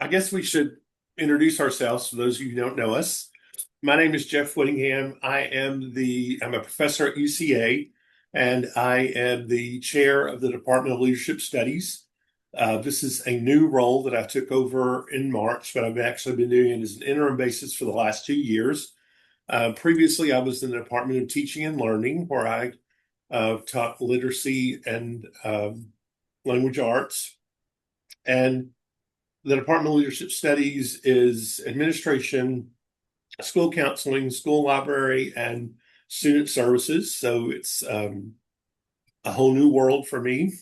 I guess we should introduce ourselves for those of you who don't know us. My name is Jeff Whittingham. I'm a professor at UCA, and I am the chair of the Department of Leadership Studies. This is a new role that I took over in March, but I've actually been doing it as an interim basis for the last 2 years. Previously, I was in the Department of Teaching and Learning, where I taught literacy and language arts. And the Department of Leadership Studies is administration, school counseling, school library, and student services. So it's a whole new world for me.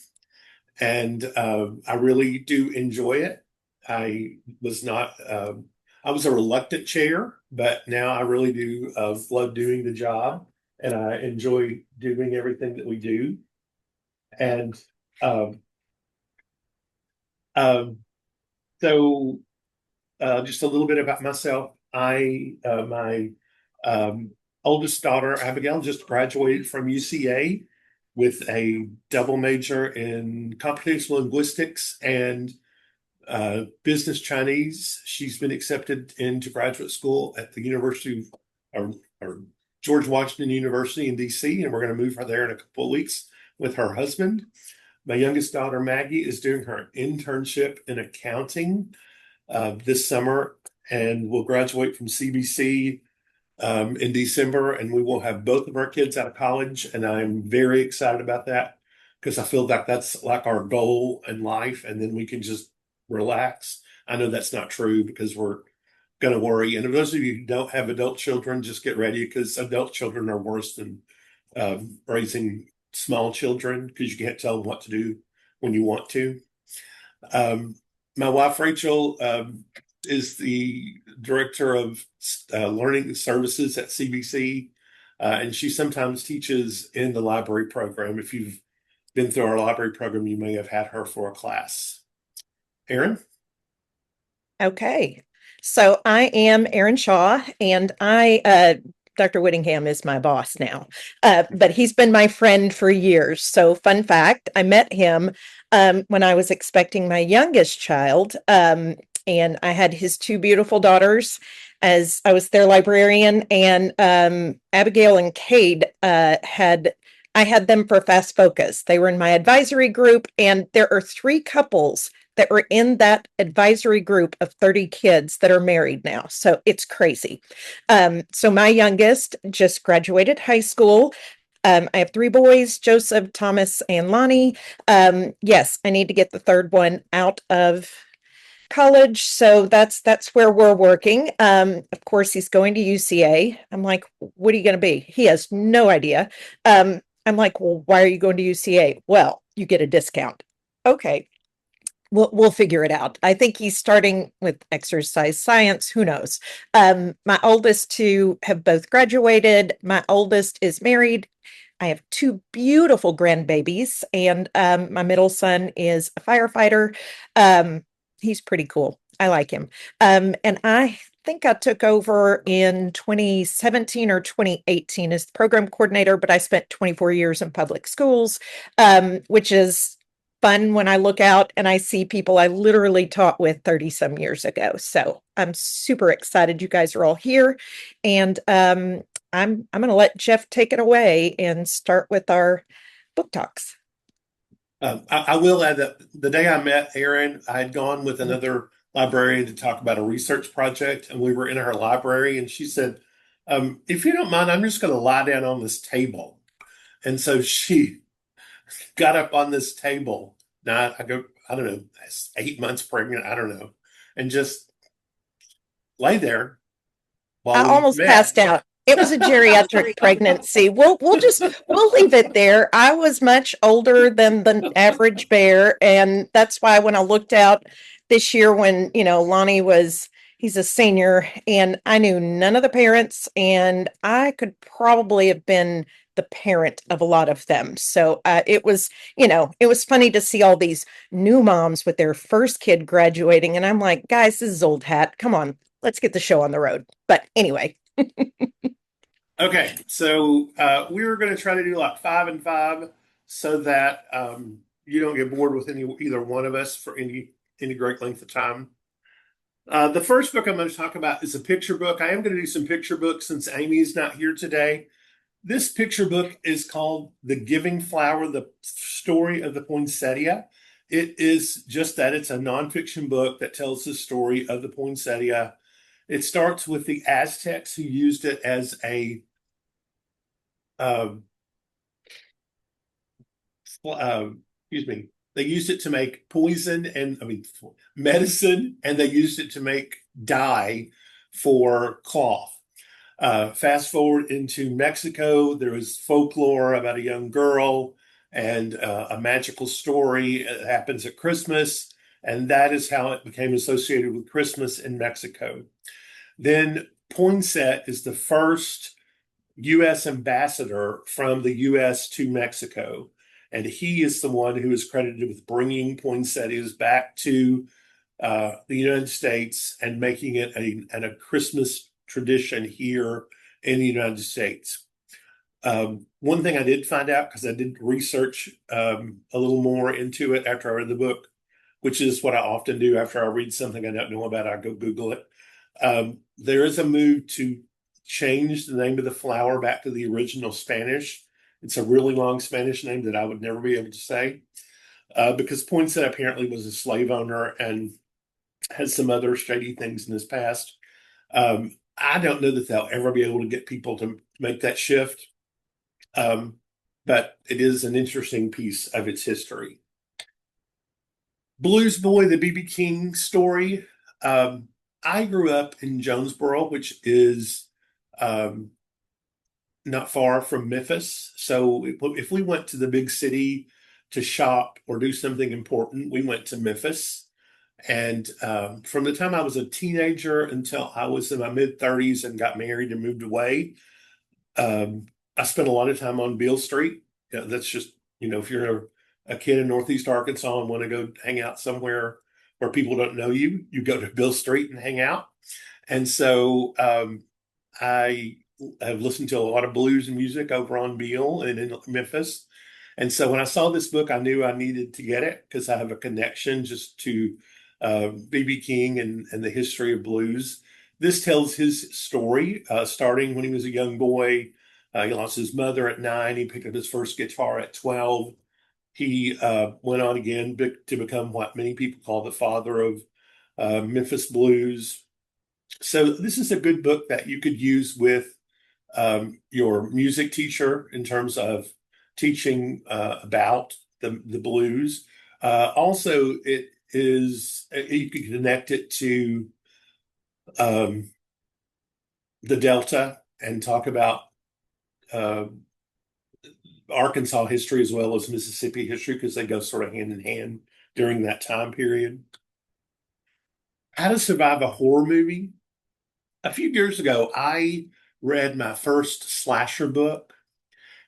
And I really do enjoy it. I was not, I was a reluctant chair, but now I really do love doing the job and I enjoy doing everything that we do. And um, um, so just a little bit about myself. My oldest daughter, Abigail, just graduated from UCA with a double major in computational linguistics and business Chinese. She's been accepted into graduate school at the University of or George Washington University in DC, and we're going to move her there in a couple of weeks with her husband. My youngest daughter, Maggie, is doing her internship in accounting this summer and will graduate from CBC in December. And we will have both of our kids out of college. And I'm very excited about that because I feel like that's like our goal in life. And then we can just relax. I know that's not true because we're going to worry. And for those of you who don't have adult children, just get ready because adult children are worse than raising small children because you can't tell them what to do when you want to. Um, my wife, Rachel, is the director of learning services at CBC, and she sometimes teaches in the library program. If you've been through our library program, you may have had her for a class. Erin? Okay. So I am Erin Shaw, and Dr. Whittingham is my boss now, but he's been my friend for years. So, fun fact, I met him when I was expecting my youngest child, and I had his two beautiful daughters as I was their librarian, and Abigail and Cade I had them for Fast Focus. They were in my advisory group, and there are three couples that were in that advisory group of 30 kids that are married now. So it's crazy. So my youngest just graduated high school. I have three boys, Joseph, Thomas, and Lonnie. Yes, I need to get the third one out of college. So that's where we're working. Of course, he's going to UCA. I'm like, what are you going to be? He has no idea. I'm like, well, why are you going to UCA? Well, you get a discount. Okay, we'll figure it out. I think he's starting with exercise science. Who knows? My oldest two have both graduated. My oldest is married. I have two beautiful grandbabies, and my middle son is a firefighter. He's pretty cool. I like him. And I think I took over in 2017 or 2018 as the program coordinator, but I spent 24 years in public schools, which is fun when I look out and I see people I literally taught with 30 some years ago. So I'm super excited you guys are all here. And I'm going to let Jeff take it away and start with our book talks. I will add that the day I met Erin, I had gone with Mm. another librarian to talk about a research project, and we were in her library, and she said, if you don't mind, I'm just going to lie down on this table. And so she got up on this table. Now I don't know, 8 months pregnant, I don't know, and just lay there I while we almost met. passed out. It was a geriatric pregnancy. We'll leave it there. I was much older than the average bear, and that's why when I looked out this year, when Lonnie was he's a senior, and I knew none of the parents, and I could probably have been the parent of a lot of them. So it was funny to see all these new moms with their first kid graduating, and I'm like, guys, this is old hat. Come on, let's get the show on the road. But anyway. Okay, so we were going to try to do like 5 and 5 so that you don't get bored with either one of us for any great length of time. The first book I'm going to talk about is a picture book. I am going to do some picture books since Amy's not here today. This picture book is called The Giving Flower, the story of the poinsettia. It is just that it's a nonfiction book that tells the story of the poinsettia. It starts with the Aztecs who used it as a um, uh, excuse me, they used it to make poison and I mean medicine, and they used it to make dye for cloth. Fast forward into Mexico, there was folklore about a young girl and a magical story. It happens at Christmas, and that is how it became associated with Christmas in Mexico. Then Poinsett is the first U.S. ambassador from the U.S. to Mexico. And he is the one who is credited with bringing poinsettias back to the United States and making it a Christmas tradition here in the United States. One thing I did find out, because I did research a little more into it after I read the book, which is what I often do after I read something I don't know about, I go Google it. There is a move to change the name of the flower back to the original Spanish. It's a really long Spanish name that I would never be able to say because Poinsett apparently was a slave owner and has some other shady things in his past. I don't know that they'll ever be able to get people to make that shift, um, but it is an interesting piece of its history. Blues Boy, the B.B. King story. Um, I grew up in Jonesboro, which is um, not far from Memphis. So if we went to the big city to shop or do something important, we went to Memphis. And from the time I was a teenager until I was in my mid 30s and got married and moved away, um, I spent a lot of time on Beale Street. Yeah, that's just, if you're a kid in Northeast Arkansas and want to go hang out somewhere where people don't know you, you go to Beale Street and hang out. And so I have listened to a lot of blues and music over on Beale and in Memphis. And so when I saw this book, I knew I needed to get it because I have a connection just to B.B. King and the history of blues. This tells his story, starting when he was a young boy. He lost his mother at 9. He picked up his first guitar at 12. He went on again to become what many people call the father of Memphis blues. So this is a good book that you could use with your music teacher in terms of teaching about the blues. Also, it is you can connect it to um, the Delta and talk about uh, Arkansas history as well as Mississippi history because they go sort of hand in hand during that time period. How to survive a horror movie. A few years ago, I read my first slasher book,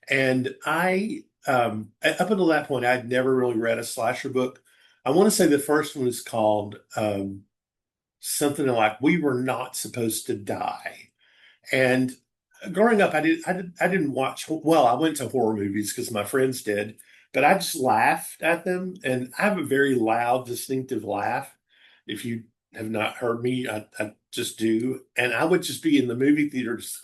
and I up until that point, I'd never really read a slasher book. I want to say the first one is called something like "We Were Not Supposed to Die." And growing up, I didn't watch. Well, I went to horror movies because my friends did, but I just laughed at them, and I have a very loud, distinctive laugh. If you have not heard me, I just do, and I would just be in the movie theater just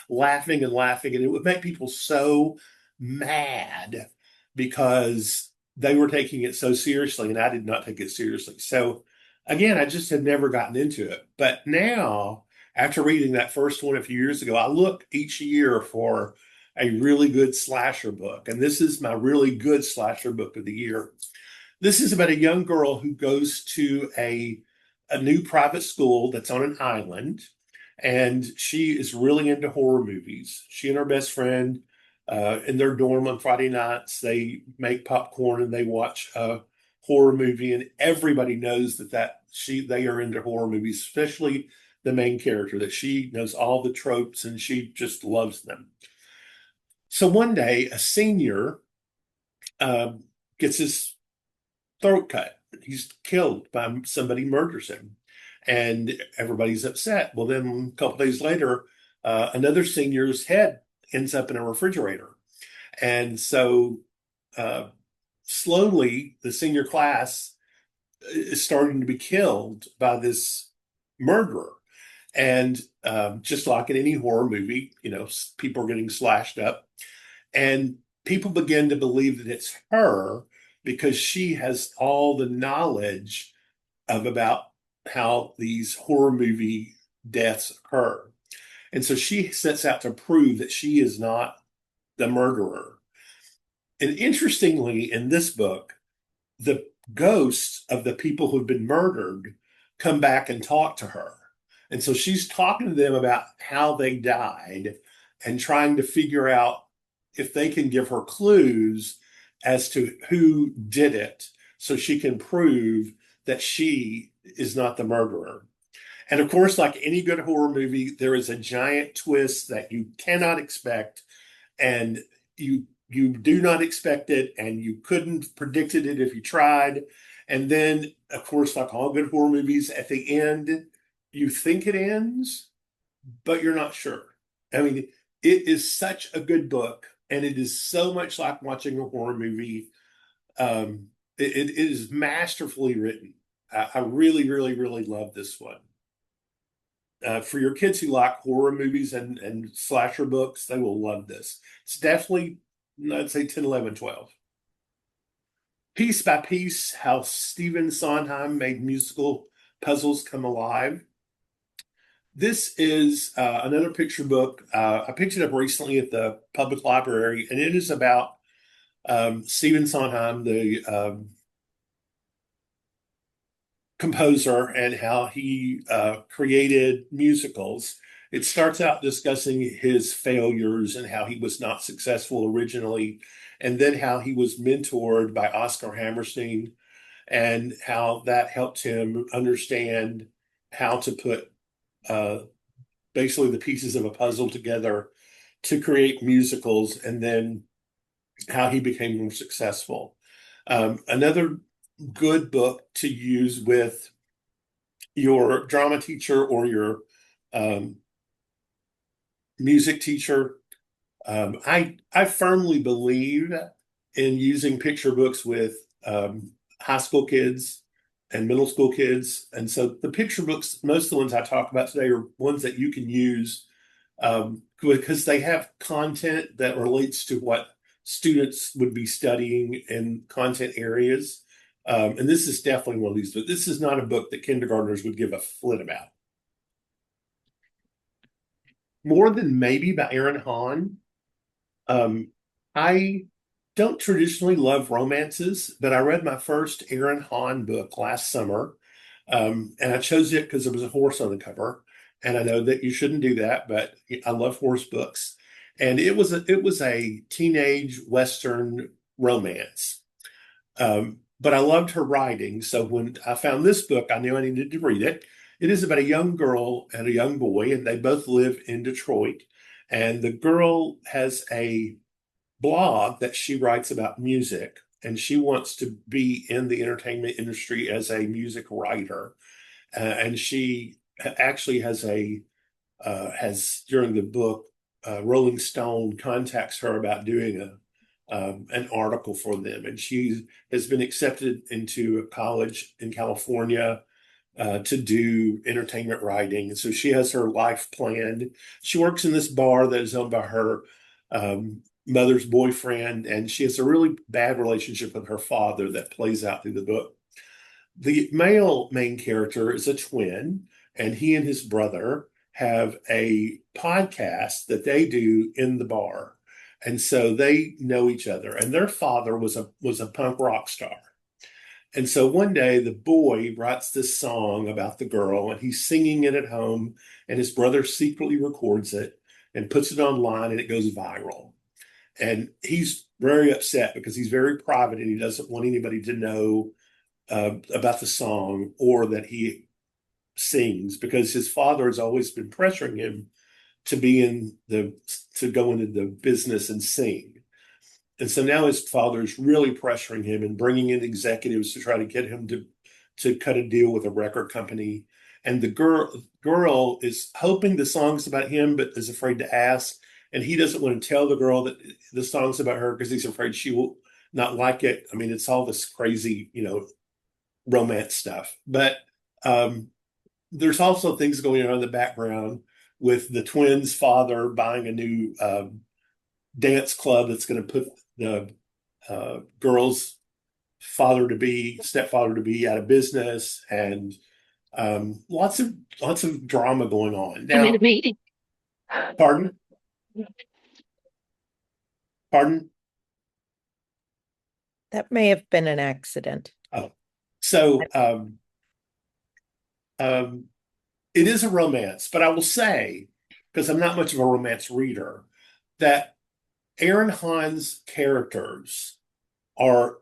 laughing and laughing, and it would make people so mad because they were taking it so seriously, and I did not take it seriously. So again, I just had never gotten into it, but now after reading that first one a few years ago, I look each year for a really good slasher book. And this is my really good slasher book of the year. This is about a young girl who goes to a new private school that's on an island. And she is really into horror movies. She and her best friend in their dorm on Friday nights, they make popcorn and they watch a horror movie. And everybody knows they are into horror movies, especially the main character, that she knows all the tropes and she just loves them. So one day, a senior gets his throat cut. He's killed by somebody murders him, and everybody's upset. Well, then a couple days later, another senior's head ends up in a refrigerator, and so uh, slowly the senior class is starting to be killed by this murderer. And just like in any horror movie, people are getting slashed up. And people begin to believe that it's her because she has all the knowledge of about how these horror movie deaths occur. And so she sets out to prove that she is not the murderer. And interestingly, in this book, the ghosts of the people who've been murdered come back and talk to her. And so she's talking to them about how they died and trying to figure out if they can give her clues as to who did it so she can prove that she is not the murderer. And of course, like any good horror movie, there is a giant twist that you cannot expect, and you do not expect it, and you couldn't predicted it if you tried. And then, of course, like all good horror movies, at the end, you think it ends, but you're not sure. I mean, it is such a good book, and it is so much like watching a horror movie. It is masterfully written. I really, really, really love this one. For your kids who like horror movies and slasher books, they will love this. It's definitely, I'd say 10, 11, 12. Piece by Piece, How Stephen Sondheim Made Musical Puzzles Come Alive. This is another picture book. I picked it up recently at the public library, and it is about Stephen Sondheim, the composer, and how he created musicals. It starts out discussing his failures and how he was not successful originally, and then how he was mentored by Oscar Hammerstein and how that helped him understand how to put uh, basically the pieces of a puzzle together to create musicals, and then how he became more successful. Another good book to use with your drama teacher or your um, music teacher. I firmly believe in using picture books with high school kids and middle school kids, and so the picture books, most of the ones I talk about today, are ones that you can use because they have content that relates to what students would be studying in content areas. And this is definitely one of these, but this is not a book that kindergartners would give a flit about. More Than Maybe by Aaron Hahn. Um, I don't traditionally love romances, but I read my first Aaron Hahn book last summer. And I chose it because there was a horse on the cover. And I know that you shouldn't do that, but I love horse books. And it was a teenage Western romance. But I loved her writing. So when I found this book, I knew I needed to read it. It is about a young girl and a young boy, and they both live in Detroit. And the girl has a blog that she writes about music, and she wants to be in the entertainment industry as a music writer. And she actually has during the book, Rolling Stone contacts her about doing an article for them, and she has been accepted into a college in California to do entertainment writing. And so she has her life planned. She works in this bar that is owned by her mother's boyfriend, and she has a really bad relationship with her father that plays out through the book. The male main character is a twin, and he and his brother have a podcast that they do in the bar. And so they know each other. And their father was a punk rock star. And so one day the boy writes this song about the girl, and he's singing it at home, and his brother secretly records it and puts it online, and it goes viral. And he's very upset because he's very private and he doesn't want anybody to know about the song or that he sings, because his father has always been pressuring him to to go into the business and sing. And so now his father is really pressuring him and bringing in executives to try to get him to cut a deal with a record company. And the girl is hoping the song's about him, but is afraid to ask. And he doesn't want to tell the girl that the song's about her because he's afraid she will not like it. I mean, it's all this crazy, romance stuff. But um, there's also things going on in the background with the twins' father buying a new dance club that's going to put the girls' father to be, stepfather to be, out of business, and lots of drama going on. I'm in Now, a meeting. pardon, pardon. That may have been an accident. Oh, so um, it is a romance, but I will say, because I'm not much of a romance reader, that Aaron Hahn's characters are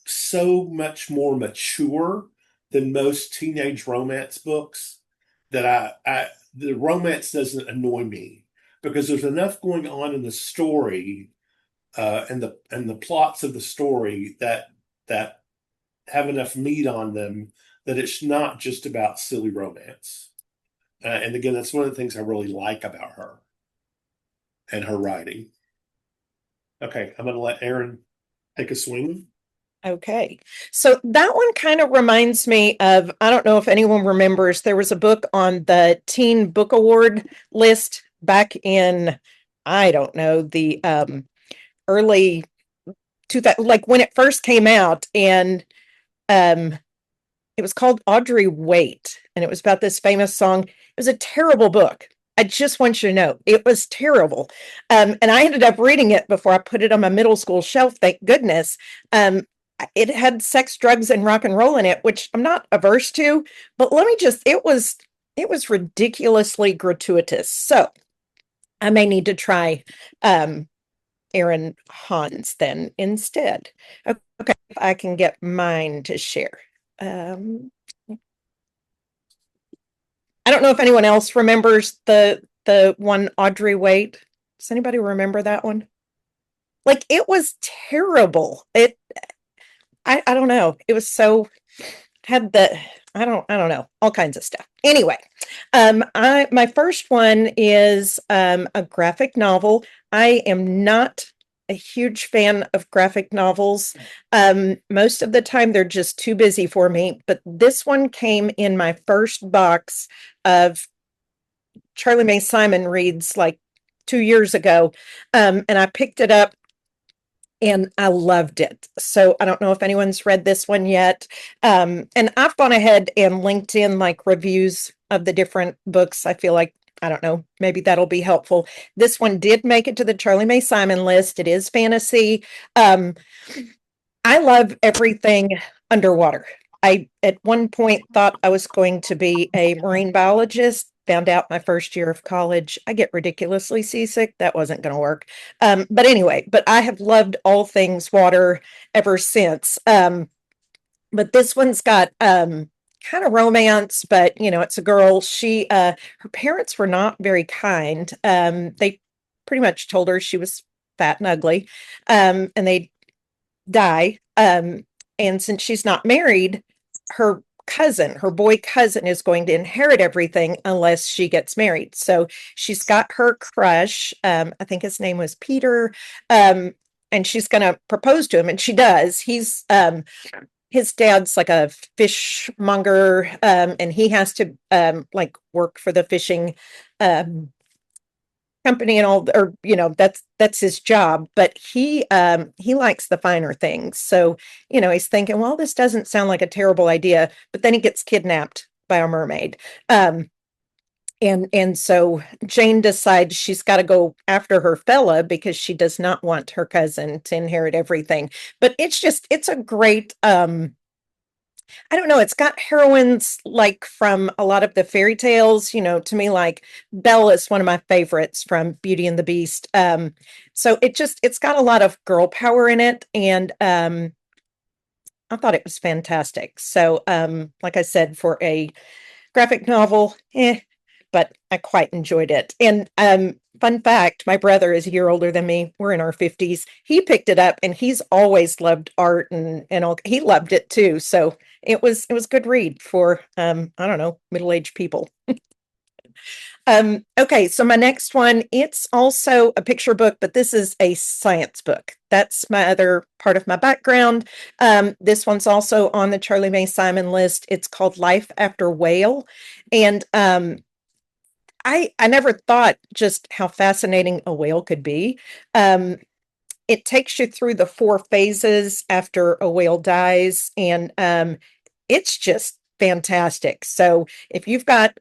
so much more mature than most teenage romance books that the romance doesn't annoy me because there's enough going on in the story and the plots of the story that have enough meat on them that it's not just about silly romance. And again, that's one of the things I really like about her and her writing. Okay, I'm going to let Aaron take a swing. Okay. So that one kind of reminds me of, I don't know if anyone remembers, there was a book on the Teen Book Award list back in, I don't know, the early 2000, like when it first came out, and um it was called Audrey Wait, and it was about this famous song. It was a terrible book. I just want you to know it was terrible. And I ended up reading it before I put it on my middle school shelf, thank goodness. Um, it had sex, drugs, and rock and roll in it, which I'm not averse to, but let me just, it was ridiculously gratuitous. So I may need to try um Aaron Hans then instead. Okay, if I can get mine to share. Um, I don't know if anyone else remembers the one Audrey Wait. Does anybody remember that one? Like it was terrible. I don't know. It was so had the I don't know, all kinds of stuff. Anyway, I my first one is a graphic novel. I am not a huge fan of graphic novels. Most of the time they're just too busy for me, but this one came in my first box of Charlie Mae Simon reads like 2 years ago. And I picked it up and I loved it. So I don't know if anyone's read this one yet. And I've gone ahead and linked in like reviews of the different books. I feel like, I don't know, maybe that'll be helpful. This one did make it to the Charlie Mae Simon list. It is fantasy. Um, I love everything underwater. I, at one point, thought I was going to be a marine biologist. Found out my first year of college, I get ridiculously seasick. That wasn't going to work. But anyway, but I have loved all things water ever since. But this one's got kind of romance, but you know, it's a girl. Her parents were not very kind. They pretty much told her she was fat and ugly, and they die. And since she's not married, her cousin, her boy cousin, is going to inherit everything unless she gets married. So she's got her crush. I think his name was Peter. And she's going to propose to him, and she does. His dad's like a fishmonger, and he has to like work for the fishing um, company and all, or you know, that's his job, but he likes the finer things. So you know, he's thinking, well, this doesn't sound like a terrible idea, but then he gets kidnapped by a mermaid. And so Jane decides she's got to go after her fella because she does not want her cousin to inherit everything. But it's a great I don't know, it's got heroines like from a lot of the fairy tales, you know, to me, like Belle is one of my favorites from Beauty and the Beast. So it's got a lot of girl power in it, and I thought it was fantastic. So like I said, for a graphic novel, but I quite enjoyed it. And fun fact, my brother is a year older than me. We're in our 50s. He picked it up and he's always loved art and all, he loved it too. So it was good read for I don't know, middle-aged people. Okay, so my next one, it's also a picture book, but this is a science book. That's my other part of my background. This one's also on the Charlie May Simon list. It's called Life After Whale. And I never thought just how fascinating a whale could be. Um, it takes you through the four phases after a whale dies, and it's just fantastic. So if you've got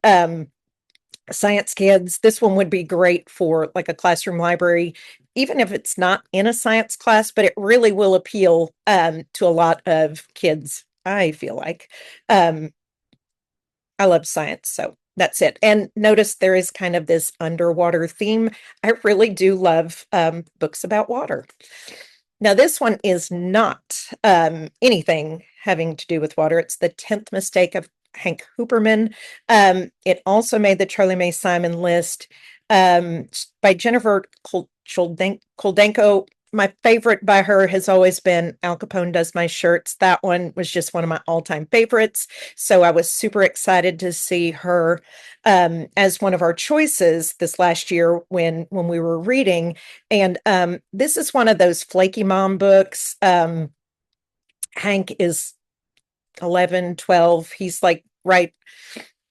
science kids, this one would be great for like a classroom library, even if it's not in a science class, but it really will appeal to a lot of kids, I feel like. Um, I love science, so that's it. And notice there is kind of this underwater theme. I really do love books about water. Now, this one is not anything having to do with water. It's The 10th Mistake of Hank Hooperman. It also made the Charlie May Simon list by Jennifer Koldenko. My favorite by her has always been Al Capone Does My Shirts. That one was just one of my all-time favorites. So I was super excited to see her as one of our choices this last year when we were reading. And this is one of those flaky mom books. Hank is 11, 12. He's like right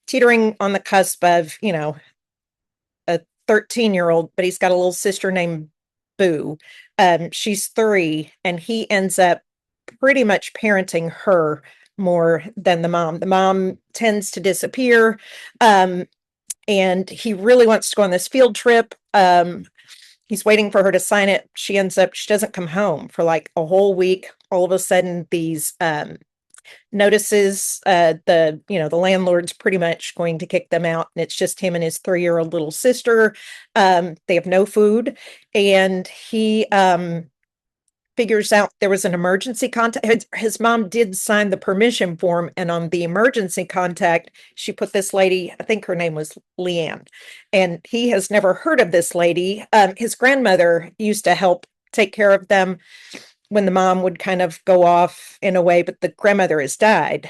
teetering on the cusp of, a 13-year-old, but he's got a little sister named Boo. She's 3, and he ends up pretty much parenting her more than the mom. The mom tends to disappear, and he really wants to go on this field trip. He's waiting for her to sign it. She doesn't come home for like a whole week. All of a sudden, these notices the landlord's pretty much going to kick them out, and it's just him and his 3-year-old little sister. They have no food, and he figures out there was an emergency contact. His mom did sign the permission form, and on the emergency contact she put this lady, I think her name was Leanne, and he has never heard of this lady. His grandmother used to help take care of them when the mom would kind of go off in a way, but the grandmother has died.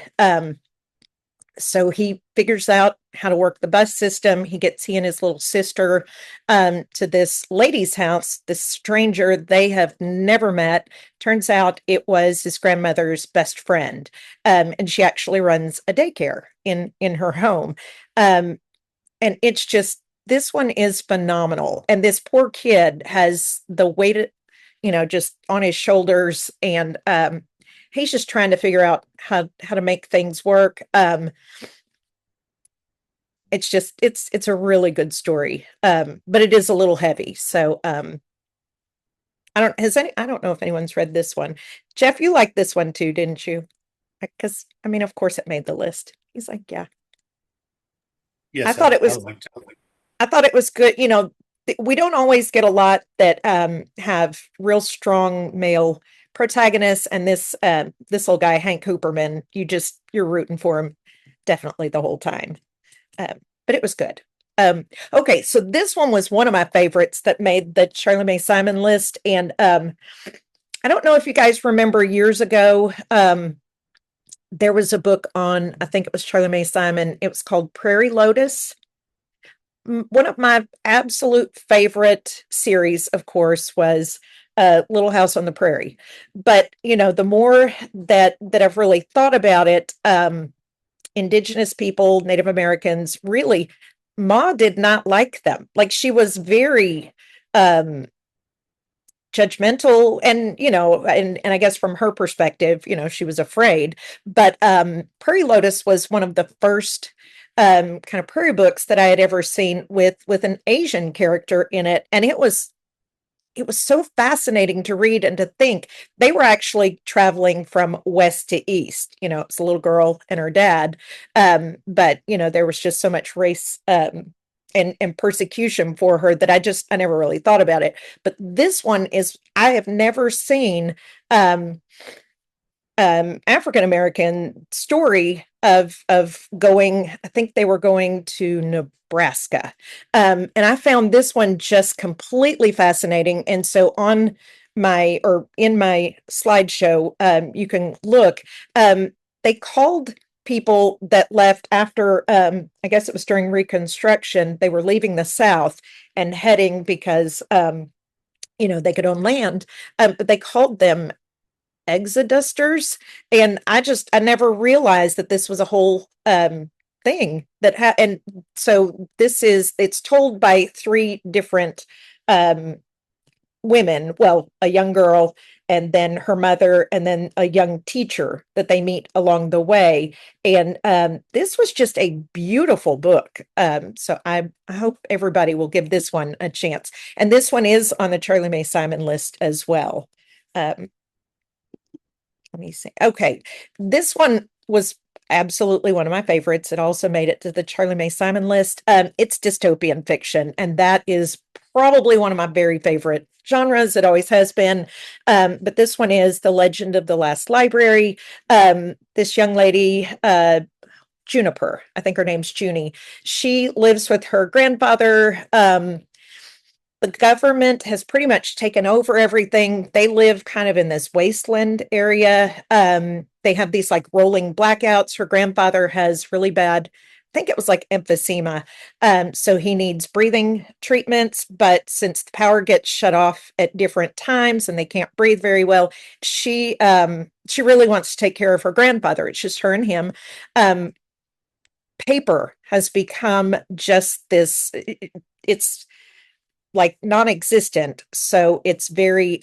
So he figures out how to work the bus system. He and his little sister to this lady's house, this stranger they have never met. Turns out it was his grandmother's best friend. And she actually runs a daycare in her home. And it's just, this one is phenomenal. And this poor kid has the weight, just on his shoulders. And he's just trying to figure out how to make things work. It's a really good story. But it is a little heavy. So I don't know if anyone's read this one. Jeff, you liked this one too, didn't you? Because I mean, of course it made the list. He's like, yeah. I Yes, thought it I was liked it. I thought it was good. We don't always get a lot that have real strong male protagonists, and this little guy, Hank Hooperman, you're rooting for him definitely the whole time. But it was good. Okay, so this one was one of my favorites that made the Charlie May Simon list, and I don't know if you guys remember years ago. There was a book on, I think it was Charlie May Simon. It was called Prairie Lotus. One of my absolute favorite series, of course, was Little House on the Prairie. But the more that I've really thought about it, Indigenous people, Native Americans, really, Ma did not like them. Like, she was very judgmental, and and I guess from her perspective, she was afraid. But Prairie Lotus was one of the first kind of prairie books that I had ever seen with an Asian character in it, and it was so fascinating to read and to think they were actually traveling from west to east. It's a little girl and her dad, but there was just so much race and persecution for her that I never really thought about it. But this one is, I have never seen African American story of going. I think they were going to Nebraska, and I found this one just completely fascinating. And so in my slideshow, you can look. They called people that left after, I guess it was during Reconstruction, they were leaving the South and heading because, they could own land, but they called them exodusters. And I never realized that this was a whole thing and so it's told by three different um, women, well, a young girl and then her mother and then a young teacher that they meet along the way. And this was just a beautiful book. So I hope everybody will give this one a chance. And this one is on the Charlie May Simon list as well. Um, let me see. Okay. This one was absolutely one of my favorites. It also made it to the Charlie May Simon list. It's dystopian fiction, and that is probably one of my very favorite genres. It always has been. But this one is The Legend of the Last Library. This young lady, Juniper, I think her name's Junie, she lives with her grandfather. The government has pretty much taken over everything. They live kind of in this wasteland area. They have these like rolling blackouts. Her grandfather has really bad, I think it was like emphysema. So he needs breathing treatments, but since the power gets shut off at different times and they can't breathe very well, she really wants to take care of her grandfather. It's just her and him. Um, Paper has become just it's like non-existent. So it's very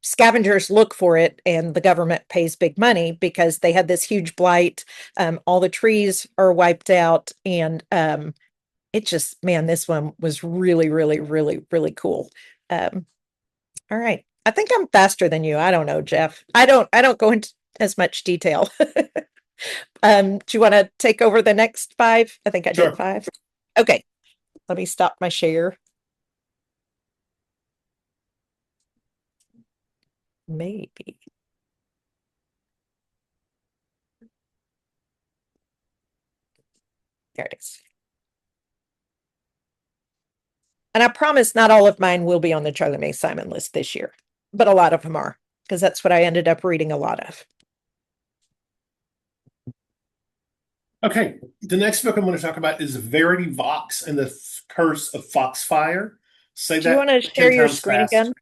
scavengers look for it and the government pays big money because they had this huge blight. All the trees are wiped out and it just, man, this one was really, really, really, really cool. Um, all right. I think I'm faster than you. I don't know, Jeff. I don't go into as much detail. Do you want to take over the next five? I think I did Sure. five. Okay. Let me stop my share. Maybe. There it is. And I promise not all of mine will be on the Charlie May Simon list this year, but a lot of them are because that's what I ended up reading a lot of. Okay, the next book I'm going to talk about is Verity Vox and the Curse of Foxfire. Say Do you want that to 10 share your times screen fast. again?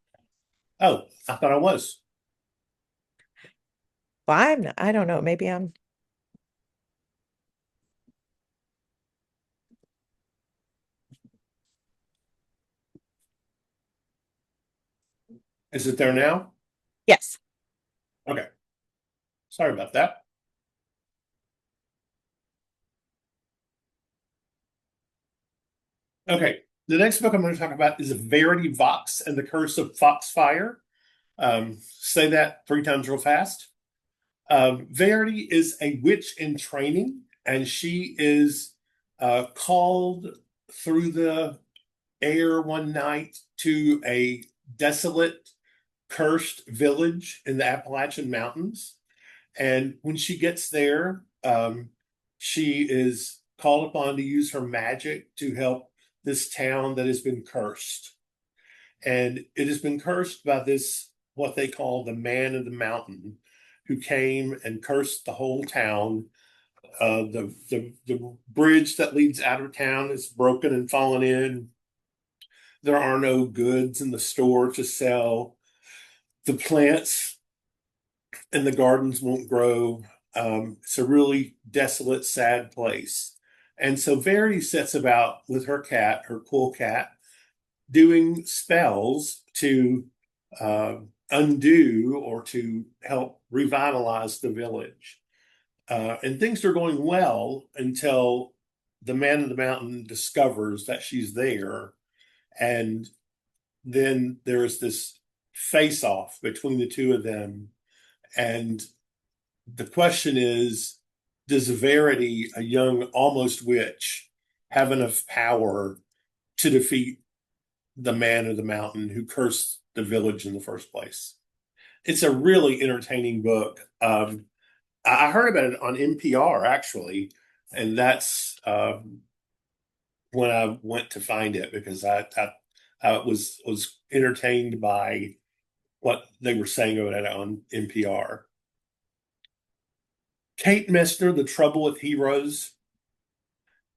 Oh, I thought I was. Well, I don't know. Maybe I'm. Is it there now? Yes. Okay, sorry about that. Okay, the next book I'm going to talk about is Verity Vox and the Curse of Foxfire. Say that 3 times real fast. Verity is a witch in training, and she is called through the air one night to a desolate, cursed village in the Appalachian Mountains. And when she gets there, she is called upon to use her magic to help this town that has been cursed. And it has been cursed by this, what they call the man of the mountain, who came and cursed the whole town. The bridge that leads out of town is broken and fallen in. There are no goods in the store to sell. The plants in the gardens won't grow. It's a really desolate, sad place. And so Verity sets about with her cat, her cool cat, doing spells to uh, undo or to help revitalize the village. And things are going well until the man of the mountain discovers that she's there. And then there's this face off between the two of them. And the question is, does Verity, a young almost witch, have enough power to defeat the man of the mountain who cursed the village in the first place? It's a really entertaining book. I heard about it on NPR actually, and that's when I went to find it because I was entertained by what they were saying about it on NPR. Kate Messner, The Trouble with Heroes.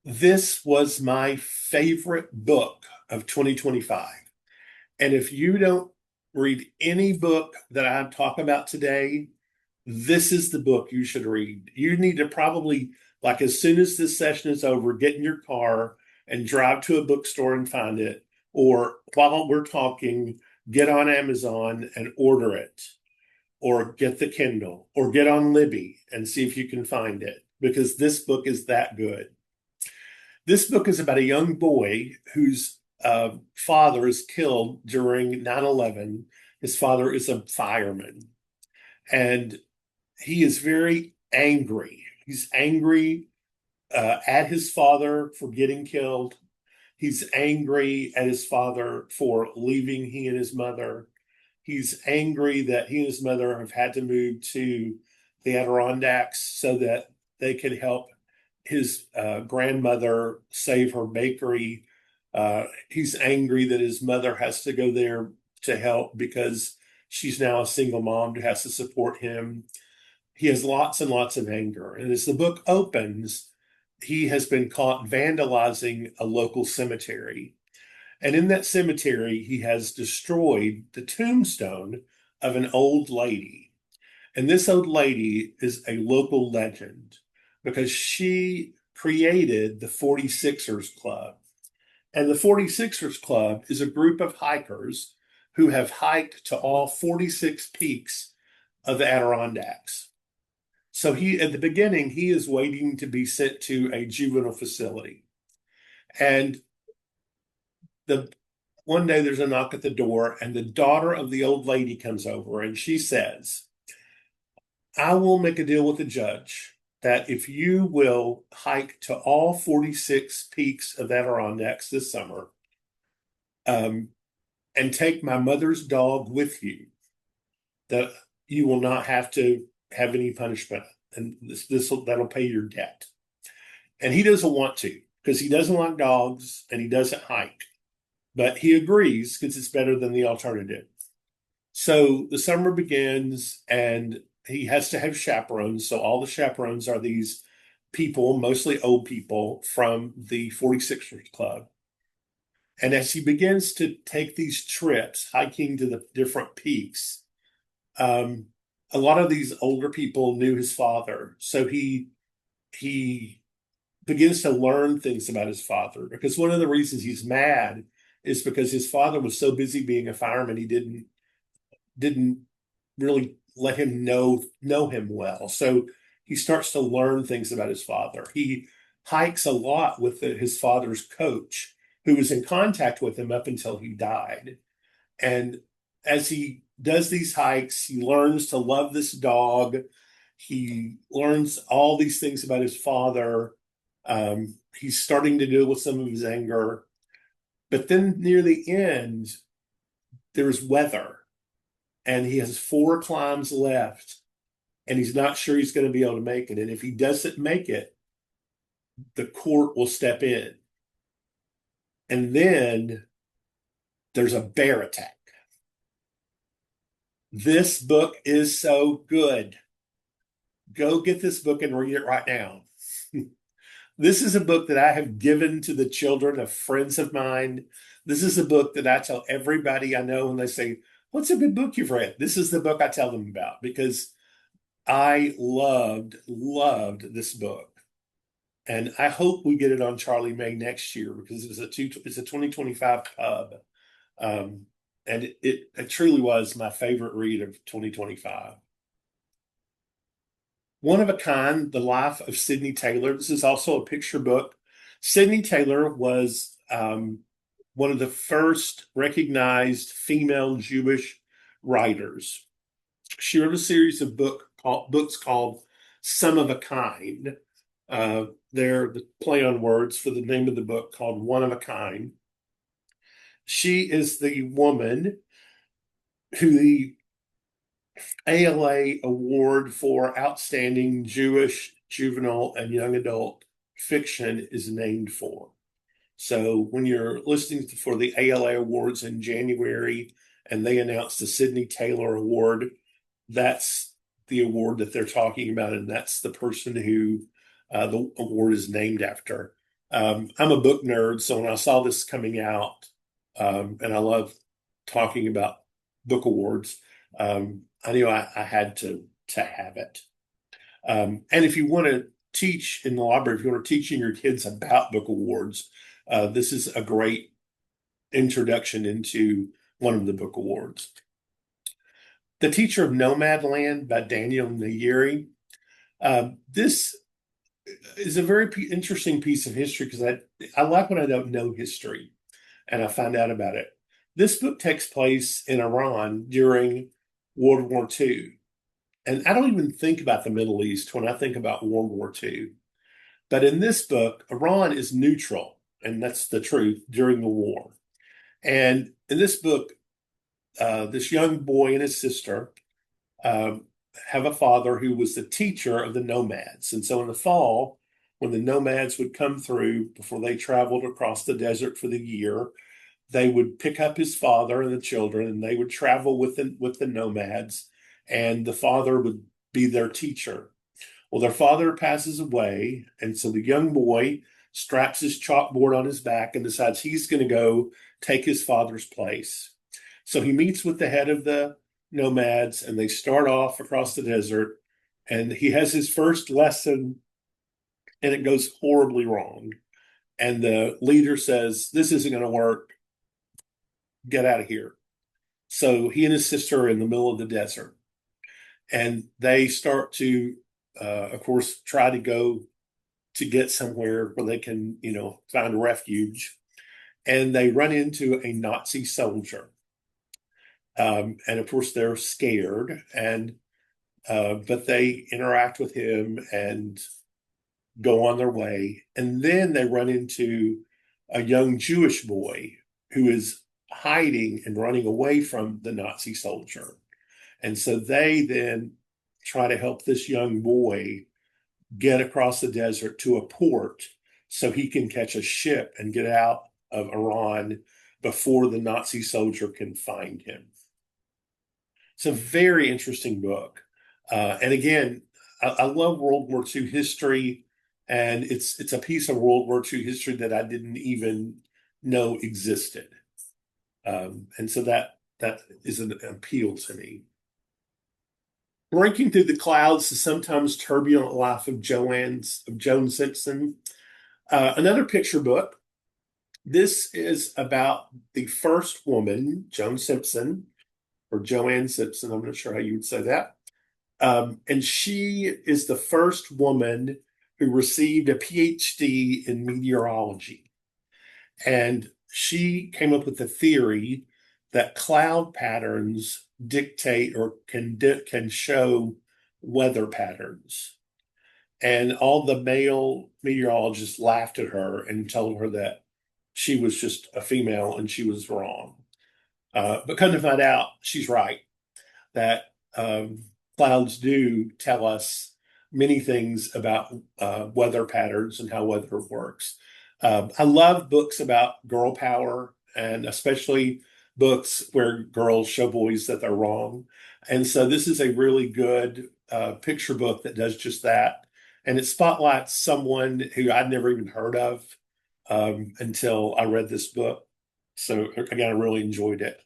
This was my favorite book of 2025. And if you don't read any book that I talk about today, this is the book you should read. You need to probably, like, as soon as this session is over, get in your car and drive to a bookstore and find it. Or while we're talking, get on Amazon and order it, or get the Kindle, or get on Libby and see if you can find it, because this book is that good. This book is about a young boy whose father is killed during 9/11. His father is a fireman, and he is very angry. He's angry at his father for getting killed. He's angry at his father for leaving he and his mother. He's angry that he and his mother have had to move to the Adirondacks so that they could help his grandmother save her bakery. He's angry that his mother has to go there to help because she's now a single mom who has to support him. He has lots and lots of anger. And as the book opens, he has been caught vandalizing a local cemetery. And in that cemetery, he has destroyed the tombstone of an old lady. And this old lady is a local legend because she created the 46ers Club. And the 46ers Club is a group of hikers who have hiked to all 46 peaks of the Adirondacks. So at the beginning, he is waiting to be sent to a juvenile facility. And the one day there's a knock at the door, and the daughter of the old lady comes over, and she says, I will make a deal with the judge that if you will hike to all 46 peaks of Adirondacks this summer, um, and take my mother's dog with you, that you will not have to have any punishment, and that'll pay your debt. And he doesn't want to because he doesn't like dogs and he doesn't hike, but he agrees because it's better than the alternative. So the summer begins, and he has to have chaperones. So all the chaperones are these people, mostly old people from the 46ers Club. And as he begins to take these trips, hiking to the different peaks, um, a lot of these older people knew his father. So he begins to learn things about his father, because one of the reasons he's mad is because his father was so busy being a fireman, he didn't really let him know him well. So he starts to learn things about his father. He hikes a lot with his father's coach, who was in contact with him up until he died. And as he does these hikes, he learns to love this dog. He learns all these things about his father. He's starting to deal with some of his anger. But then near the end, there's weather, and he has 4 climbs left, and he's not sure he's going to be able to make it. And if he doesn't make it, the court will step in. And then there's a bear attack. This book is so good. Go get this book and read it right now. This is a book that I have given to the children of friends of mine. This is a book that I tell everybody I know when they say, what's a good book you've read? This is the book I tell them about, because I loved this book. And I hope we get it on Charlie May next year, because it's a 2025 pub. And it truly was my favorite read of 2025. One of a Kind, The Life of Sidney Taylor. This is also a picture book. Sidney Taylor was one of the first recognized female Jewish writers. She wrote a series of books called Some of a Kind. They're the play on words for the name of the book, called One of a Kind. She is the woman who the ALA Award for Outstanding Jewish Juvenile and Young Adult Fiction is named for. So when you're listening for the ALA Awards in January and they announce the Sidney Taylor Award, that's the award that they're talking about, and that's the person who the award is named after. I'm a book nerd, so when I saw this coming out, and I love talking about book awards, I knew I had to have it. And if you want to teach in the library, if you want to teaching your kids about book awards, this is a great introduction into one of the book awards. The Teacher of Nomadland by Daniel Nayeri. This is a very interesting piece of history because I like when I don't know history and I find out about it. This book takes place in Iran during World War II. And I don't even think about the Middle East when I think about World War II. But in this book, Iran is neutral, and that's the truth during the war. And in this book, this young boy and his sister um, have a father who was the teacher of the nomads. And so in the fall, when the nomads would come through before they traveled across the desert for the year, they would pick up his father and the children, and they would travel with the nomads, and the father would be their teacher. Well, their father passes away, and so the young boy straps his chalkboard on his back and decides he's going to go take his father's place. So he meets with the head of the nomads, and they start off across the desert, and he has his first lesson, and it goes horribly wrong. And the leader says, "This isn't going to work. Get out of here." So he and his sister are in the middle of the desert, and they start to, of course, try to go to get somewhere where they can, find refuge. And they run into a Nazi soldier, and of course they're scared, and but they interact with him and go on their way. And then they run into a young Jewish boy who is hiding and running away from the Nazi soldier. And so they then try to help this young boy get across the desert to a port so he can catch a ship and get out of Iran before the Nazi soldier can find him. It's a very interesting book. And again, I love World War II history, and it's a piece of World War II history that I didn't even know existed. And so that is an appeal to me. Breaking Through the Clouds: The Sometimes Turbulent Life of Joan Simpson. Another picture book. This is about the first woman, Joan Simpson, or Joanne Simpson. I'm not sure how you would say that. And she is the first woman who received a PhD in meteorology. And she came up with the theory that cloud patterns dictate or can show weather patterns. And all the male meteorologists laughed at her and told her that she was just a female and she was wrong. But come to find out, she's right, that clouds do tell us many things about weather patterns and how weather works. I love books about girl power, and especially books where girls show boys that they're wrong. And so this is a really good picture book that does just that. And it spotlights someone who I'd never even heard of until I read this book. So again, I really enjoyed it.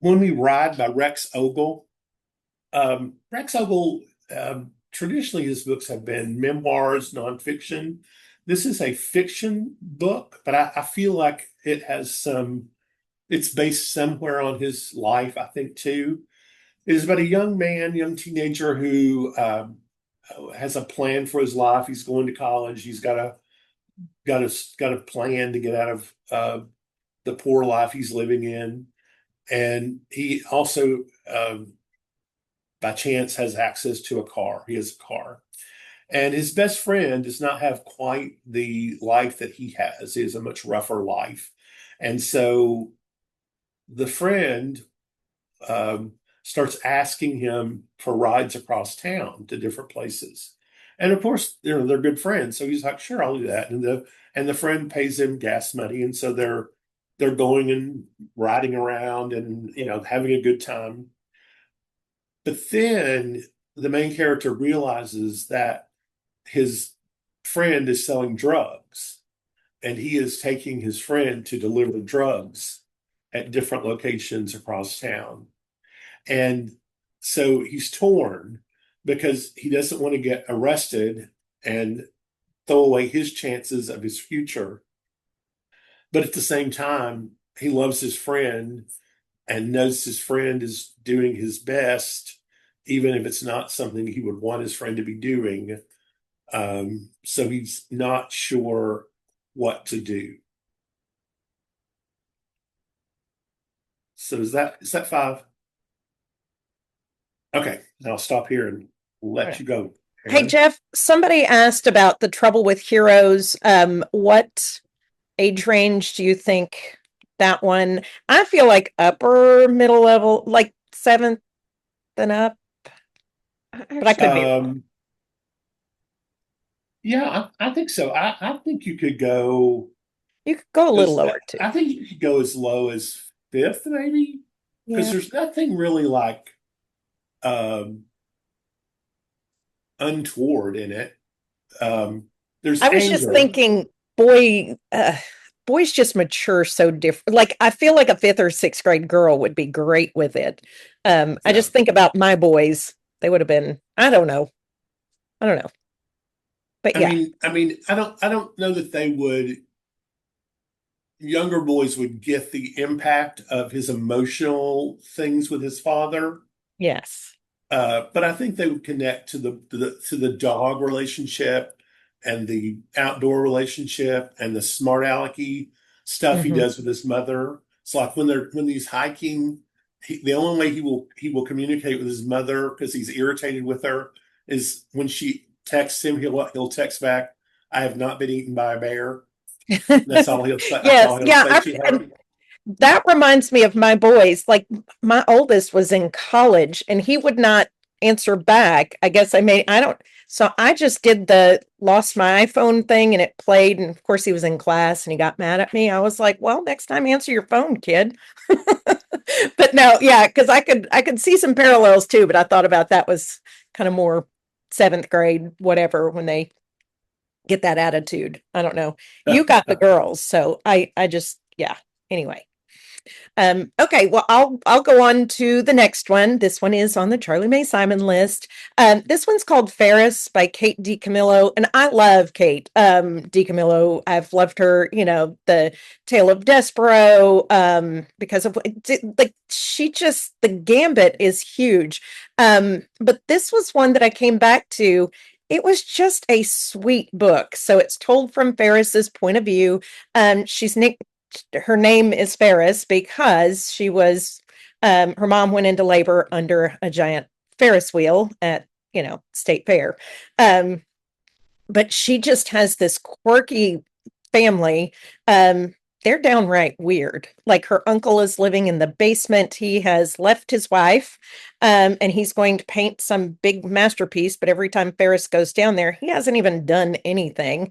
When We Ride by Rex Ogle. Rex Ogle, traditionally his books have been memoirs, nonfiction. This is a fiction book, but I feel like it's based somewhere on his life, I think, too. It is about a young man, young teenager who has a plan for his life. He's going to college. He's got a plan to get out of the poor life he's living in. And he also, by chance, has access to a car. He has a car. And his best friend does not have quite the life that he has. He has a much rougher life. And so the friend um, starts asking him for rides across town to different places. And of course, they're good friends. So he's like, sure, I'll do that. And the friend pays him gas money. And so they're going and riding around and having a good time. But then the main character realizes that his friend is selling drugs, and he is taking his friend to deliver drugs at different locations across town. And so he's torn because he doesn't want to get arrested and throw away his chances of his future. But at the same time, he loves his friend and knows his friend is doing his best, even if it's not something he would want his friend to be doing. So he's not sure what to do. So is that five? Okay, I'll stop here and let you go, Hey, Aaron. Jeff, somebody asked about the trouble with heroes. What age range do you think that one? I feel like upper middle level, like seventh and up, but I could be wrong. Um, yeah, I think so. I think you could go You could go a little as lower too. I think you could go as low as fifth, maybe, because Yeah. there's nothing really like um, untoward in it. Um, there's I was just anger. thinking, boy, boys just mature so different. Like I feel like a fifth or sixth grade girl would be great with it. I Yeah, just think about my boys. They would have been, I don't know. I don't know. But yeah. I don't know that they would. Younger boys would get the impact of his emotional things with his father. Yes. But I think they would connect to the dog relationship and the outdoor relationship and the smart alecky stuff he Hmm. does with his mother. It's like when he's hiking, the only way he will communicate with his mother because he's irritated with her is when she texts him. He'll text back, "I have not been eaten by a bear." That's all he'll say. That's Yes. all he'll Yeah. say to her. And that reminds me of my boys. Like my oldest was in college and he would not answer back. I don't, so I just did the lost my iPhone thing and it played. And of course he was in class and he got mad at me. I was like, well, next time answer your phone, kid. But no, yeah, because I could see some parallels too, but I thought about that was kind of more seventh grade, whatever, when they get that attitude. I don't know. You got the girls, so I just yeah. Anyway. Okay, well, I'll go on to the next one. This one is on the Charlie Mae Simon list. This one's called Ferris by Kate DiCamillo, and I love Kate DiCamillo. I've loved her, the Tale of Despero, because of like she just the gambit is huge. But this was one that I came back to. It was just a sweet book. So it's told from Ferris's point of view. She's her name is Ferris because her mom went into labor under a giant Ferris wheel at, state fair. Um, but she just has this quirky family. They're downright weird. Like her uncle is living in the basement. He has left his wife, and he's going to paint some big masterpiece. But every time Ferris goes down there, he hasn't even done anything.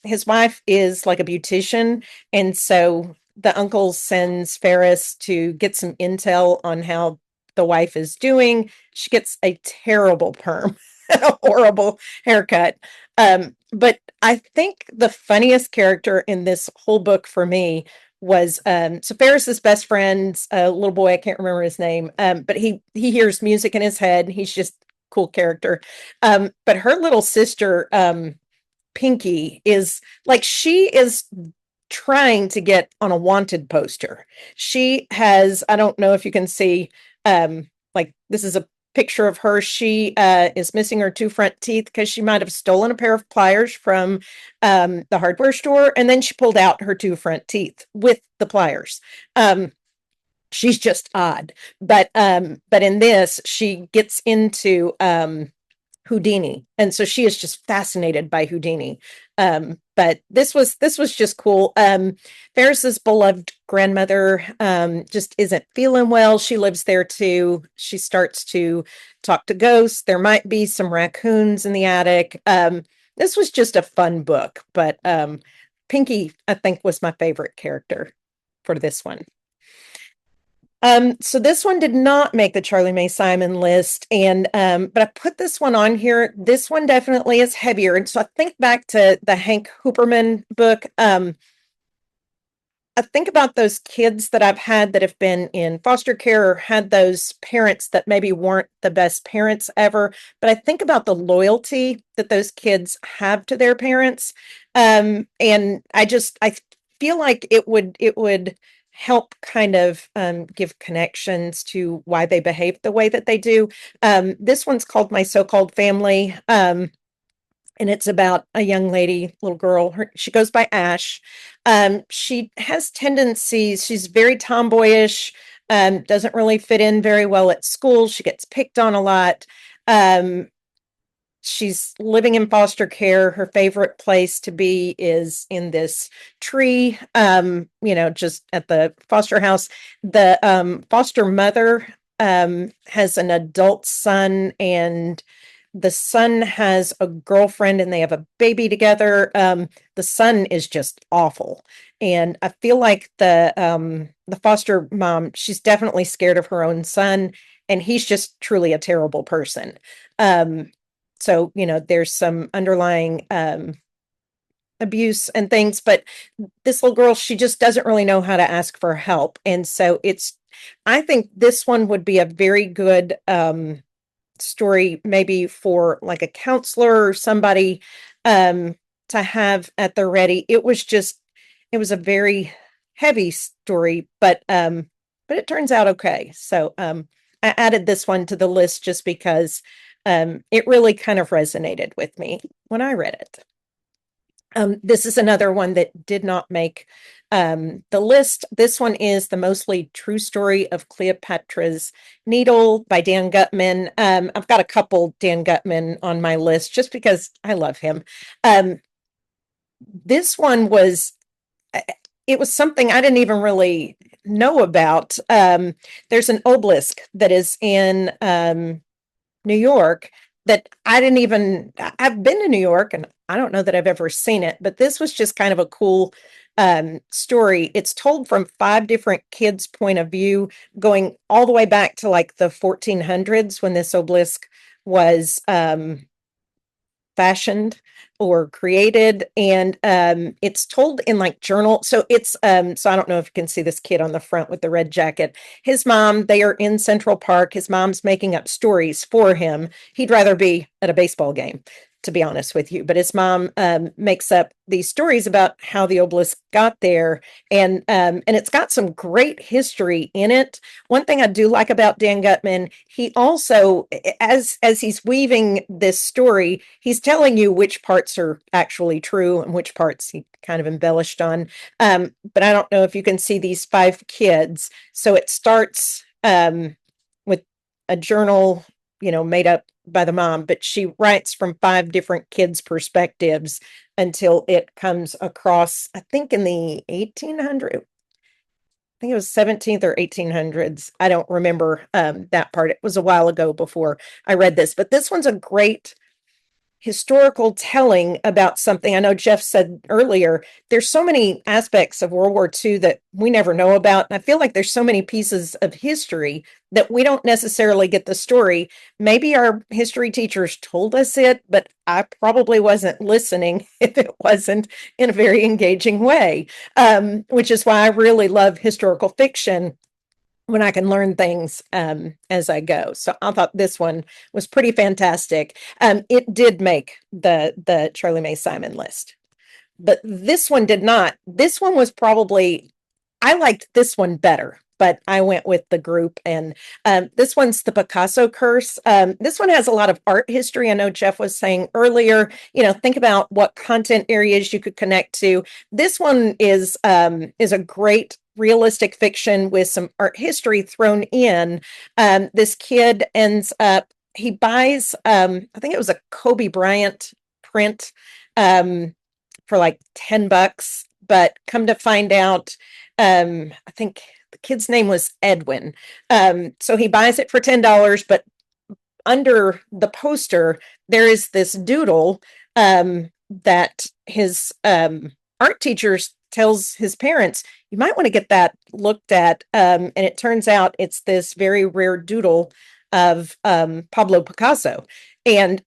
His wife is like a beautician, and so the uncle sends Ferris to get some intel on how the wife is doing. She gets a terrible perm, a horrible haircut. But I think the funniest character in this whole book for me was so Ferris's best friend's a little boy, I can't remember his name, but he hears music in his head. He's just a cool character. But her little sister, Pinky, is like she is trying to get on a wanted poster. She has, I don't know if you can see, like this is a picture of her. She is missing her two front teeth because she might have stolen a pair of pliers from the hardware store, and then she pulled out her two front teeth with the pliers. She's just odd, but in this she gets into Houdini, and so she is just fascinated by Houdini. But this was just cool. Ferris's beloved grandmother just isn't feeling well. She lives there too. She starts to talk to ghosts. There might be some raccoons in the attic. This was just a fun book, but Pinky, I think, was my favorite character for this one. So this one did not make the Charlie Mae Simon list, and but I put this one on here. This one definitely is heavier, and so I think back to the Hank Hooperman book. I think about those kids that I've had that have been in foster care or had those parents that maybe weren't the best parents ever. But I think about the loyalty that those kids have to their parents. And I feel like it would help kind of give connections to why they behave the way that they do. This one's called My So-Called Family. And it's about a young lady, little girl. She goes by Ash. She has tendencies. She's very tomboyish. Doesn't really fit in very well at school. She gets picked on a lot. Um, she's living in foster care. Her favorite place to be is in this tree. Just at the foster house. The foster mother has an adult son, and the son has a girlfriend and they have a baby together. The son is just awful. And I feel like the foster mom, she's definitely scared of her own son, and he's just truly a terrible person. Um, so there's some underlying abuse and things, but this little girl, she just doesn't really know how to ask for help. And so I think this one would be a very good story maybe for like a counselor or somebody to have at the ready. It was a very heavy story, but it turns out okay. So I added this one to the list just because it really kind of resonated with me when I read it. This is another one that did not make the list. This one is The Mostly True Story of Cleopatra's Needle by Dan Gutman. I've got a couple Dan Gutman on my list just because I love him. Um, this one it was something I didn't even really know about. There's an obelisk that is in New York that I've been to New York and I don't know that I've ever seen it, but this was just kind of a cool story. It's told from five different kids' point of view, going all the way back to like the 1400s when this obelisk was fashioned or created, and it's told in like journal. So I don't know if you can see this kid on the front with the red jacket. His mom, they are in Central Park. His mom's making up stories for him. He'd rather be at a baseball game, to be honest with you, but his mom makes up these stories about how the obelisk got there, and it's got some great history in it. One thing I do like about Dan Gutman, he also, as he's weaving this story, he's telling you which parts are actually true and which parts he kind of embellished on. But I don't know if you can see these five kids. So it starts with a journal, made up by the mom, but she writes from five different kids' perspectives until it comes across, I think in the 1800s, think it was 17th or 1800s. I don't remember that part. It was a while ago before I read this, but this one's a great historical telling about something. I know Jeff said earlier, there's so many aspects of World War II that we never know about. And I feel like there's so many pieces of history that we don't necessarily get the story. Maybe our history teachers told us it, but I probably wasn't listening if it wasn't in a very engaging way, which is why I really love historical fiction when I can learn things as I go. So I thought this one was pretty fantastic. It did make the Charlie Mae Simon list, but this one did not. This one was probably, I liked this one better, but I went with the group. And this one's The Picasso Curse. This one has a lot of art history. I know Jeff was saying earlier, think about what content areas you could connect to. This one is a great realistic fiction with some art history thrown in. This kid ends up, he buys, I think it was a Kobe Bryant print for like $10, but come to find out, I think the kid's name was Edwin. So he buys it for $10, but under the poster, there is this doodle that his art teachers tells his parents, you might want to get that looked at. And it turns out it's this very rare doodle of Pablo Picasso. And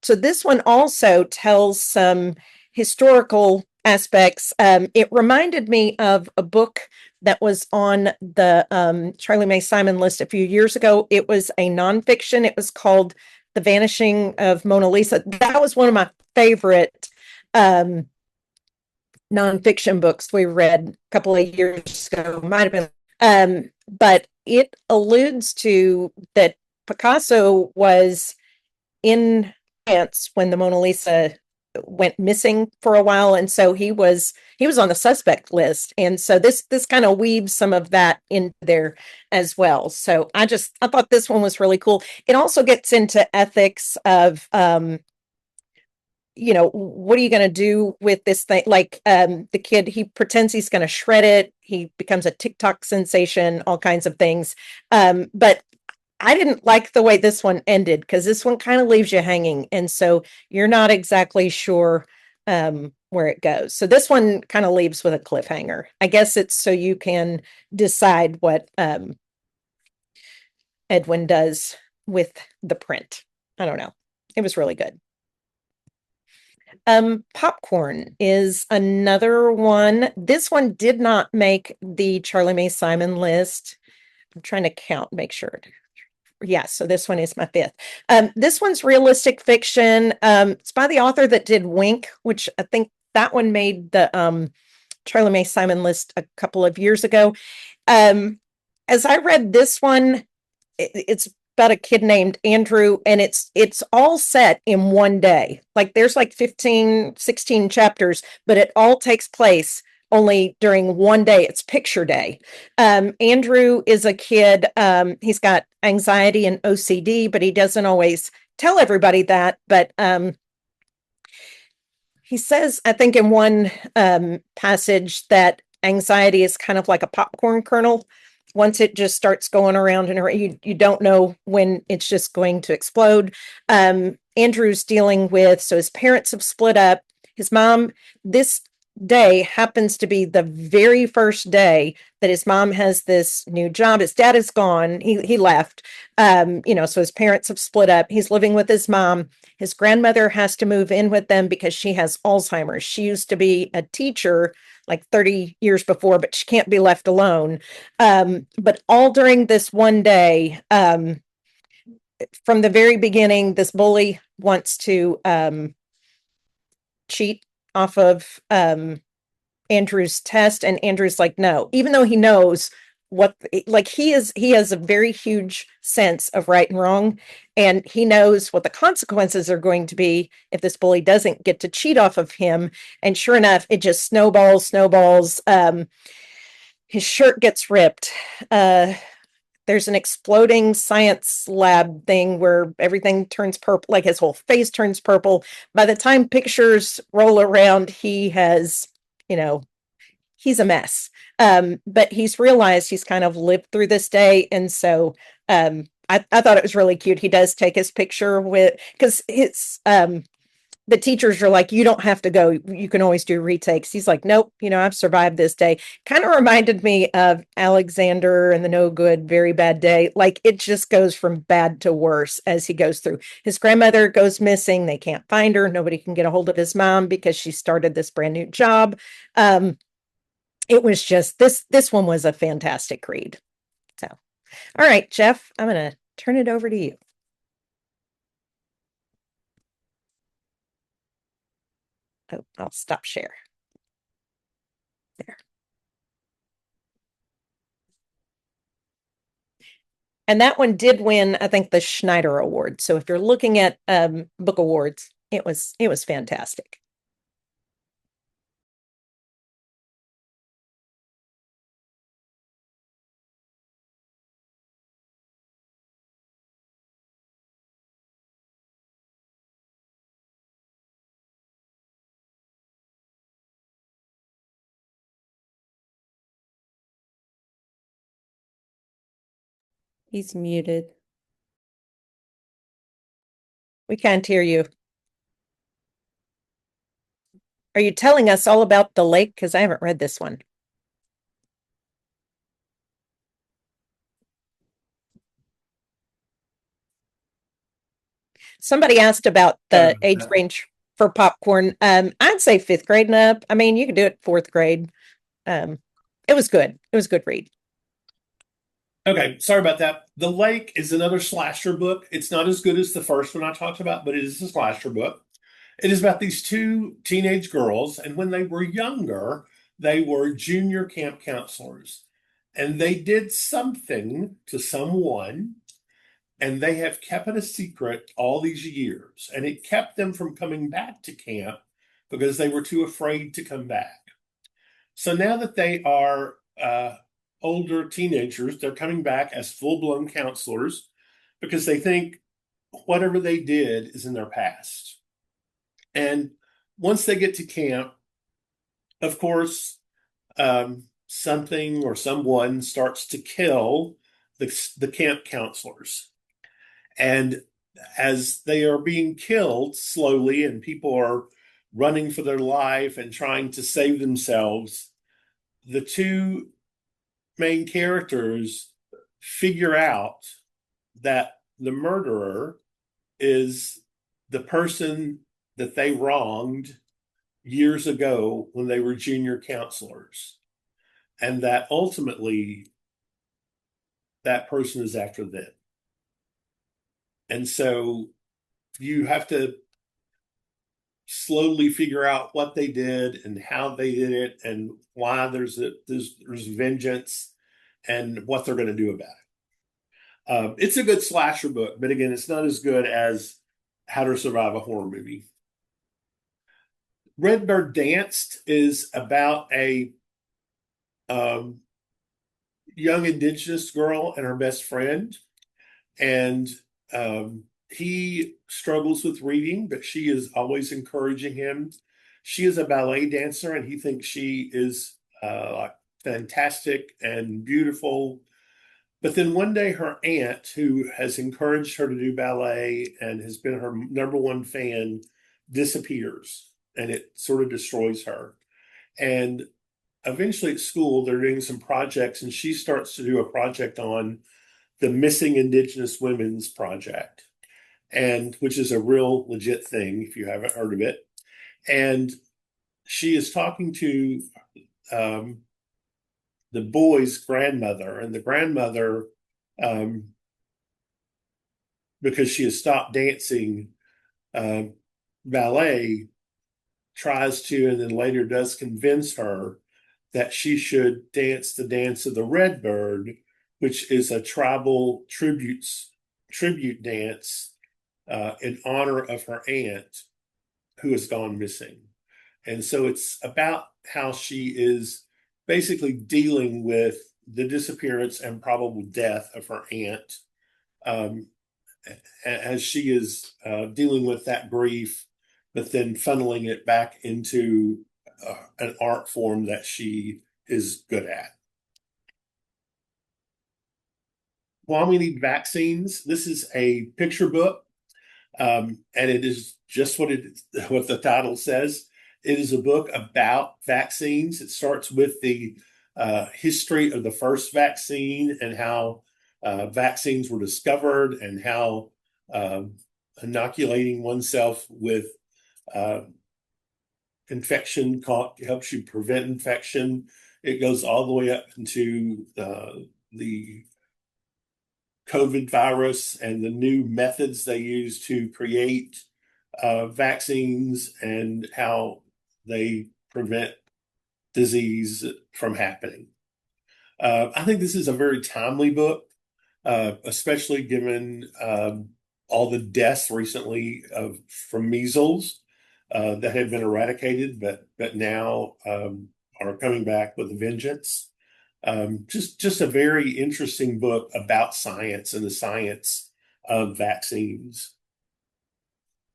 so this one also tells some historical aspects. It reminded me of a book that was on the Charlie May Simon list a few years ago. It was a nonfiction. It was called The Vanishing of Mona Lisa. That was one of my favorite um, nonfiction books we read a couple of years ago. Might have been, but it alludes to that Picasso was in France when the Mona Lisa went missing for a while, and so he was on the suspect list, and so this kind of weaves some of that into there as well. So I thought this one was really cool. It also gets into ethics of what are you going to do with this thing? Like the kid, he pretends he's going to shred it. He becomes a TikTok sensation, all kinds of things. But I didn't like the way this one ended because this one kind of leaves you hanging. And so you're not exactly sure where it goes. So this one kind of leaves with a cliffhanger. I guess it's so you can decide what Edwin does with the print. I don't know. It was really good. Popcorn is another one. This one did not make the Charlie May Simon list. I'm trying to count, make sure. Yeah, so this one is my fifth. This one's realistic fiction. It's by the author that did Wink, which I think that one made the Charlie May Simon list a couple of years ago. As I read this one, it's about a kid named Andrew, and it's all set in one day. Like there's like 15, 16 chapters, but it all takes place only during one day. It's picture day. Andrew is a kid. He's got anxiety and OCD, but he doesn't always tell everybody that. But he says, I think in one passage, that anxiety is kind of like a popcorn kernel. Once it just starts going around and you don't know when it's just going to explode. Andrew's dealing with, so his parents have split up. His mom, this day happens to be the very first day that his mom has this new job. His dad is gone. He left. So his parents have split up. He's living with his mom. His grandmother has to move in with them because she has Alzheimer's. She used to be a teacher like 30 years before, but she can't be left alone. But all during this one day, from the very beginning, this bully wants to cheat off of Andrew's test, and Andrew's like, no, even though he knows what, like he has a very huge sense of right and wrong, and he knows what the consequences are going to be if this bully doesn't get to cheat off of him. And sure enough, it just snowballs. His shirt gets ripped. There's an exploding science lab thing where everything turns purple, like his whole face turns purple. By the time pictures roll around, he has, you know, he's a mess. But he's realized he's kind of lived through this day. And so I thought it was really cute. He does take his picture with, because the teachers are like, you don't have to go. You can always do retakes. He's like, nope, I've survived this day. Kind of reminded me of Alexander and the No Good, Very Bad Day. Like it just goes from bad to worse as he goes through. His grandmother goes missing. They can't find her. Nobody can get a hold of his mom because she started this brand new job. It was just this one was a fantastic read. So, all right, Jeff, I'm going to turn it over to you. Oh, I'll stop share. There. And that one did win, I think, the Schneider Award. So if you're looking at book awards, it was fantastic. He's muted. We can't hear you. Are you telling us all about the lake? Because I haven't read this one. Somebody asked about Sorry the about age that. range for popcorn. I'd say fifth grade and up. I mean, you could do it fourth grade. Um, it was good. It was a good read. Okay, sorry about that. The Lake is another slasher book. It's not as good as the first one I talked about, but it is a slasher book. It is about these two teenage girls, and when they were younger, they were junior camp counselors. And they did something to someone, and they have kept it a secret all these years. And it kept them from coming back to camp because they were too afraid to come back. So now that they are older teenagers, they're coming back as full blown counselors because they think whatever they did is in their past. And once they get to camp, of course, something or someone starts to kill the camp counselors. And as they are being killed slowly and people are running for their life and trying to save themselves, the two main characters figure out that the murderer is the person that they wronged years ago when they were junior counselors, and that ultimately that person is after them. And so you have to slowly figure out what they did and how they did it and why there's vengeance and what they're going to do about it. It's a good slasher book, but again, it's not as good as How to Survive a Horror Movie. Redbird Danced is about a um, young indigenous girl and her best friend, and he struggles with reading, but she is always encouraging him. She is a ballet dancer, and he thinks she is like fantastic and beautiful. But then one day, her aunt, who has encouraged her to do ballet and has been her number one fan, disappears, and it sort of destroys her. And eventually, at school, they're doing some projects, and she starts to do a project on the Missing Indigenous Women's Project, and which is a real legit thing if you haven't heard of it. And she is talking to um, the boy's grandmother, and the grandmother, um, because she has stopped dancing uh, ballet, tries to, and then later does convince her that she should dance the dance of the Redbird, which is a tribal tribute dance in honor of her aunt who has gone missing. And so it's about how she is basically dealing with the disappearance and probable death of her aunt, um, as she is dealing with that grief, but then funneling it back into an art form that she is good at. Why We Need Vaccines. This is a picture book, and it is just what the title says. It is a book about vaccines. It starts with the history of the first vaccine and how vaccines were discovered and how um, inoculating oneself with uh, infection helps you prevent infection. It goes all the way up into the COVID virus and the new methods they use to create vaccines and how they prevent disease from happening. I think this is a very timely book, especially given all the deaths recently from measles that had been eradicated, but now are coming back with a vengeance. Just a very interesting book about science and the science of vaccines.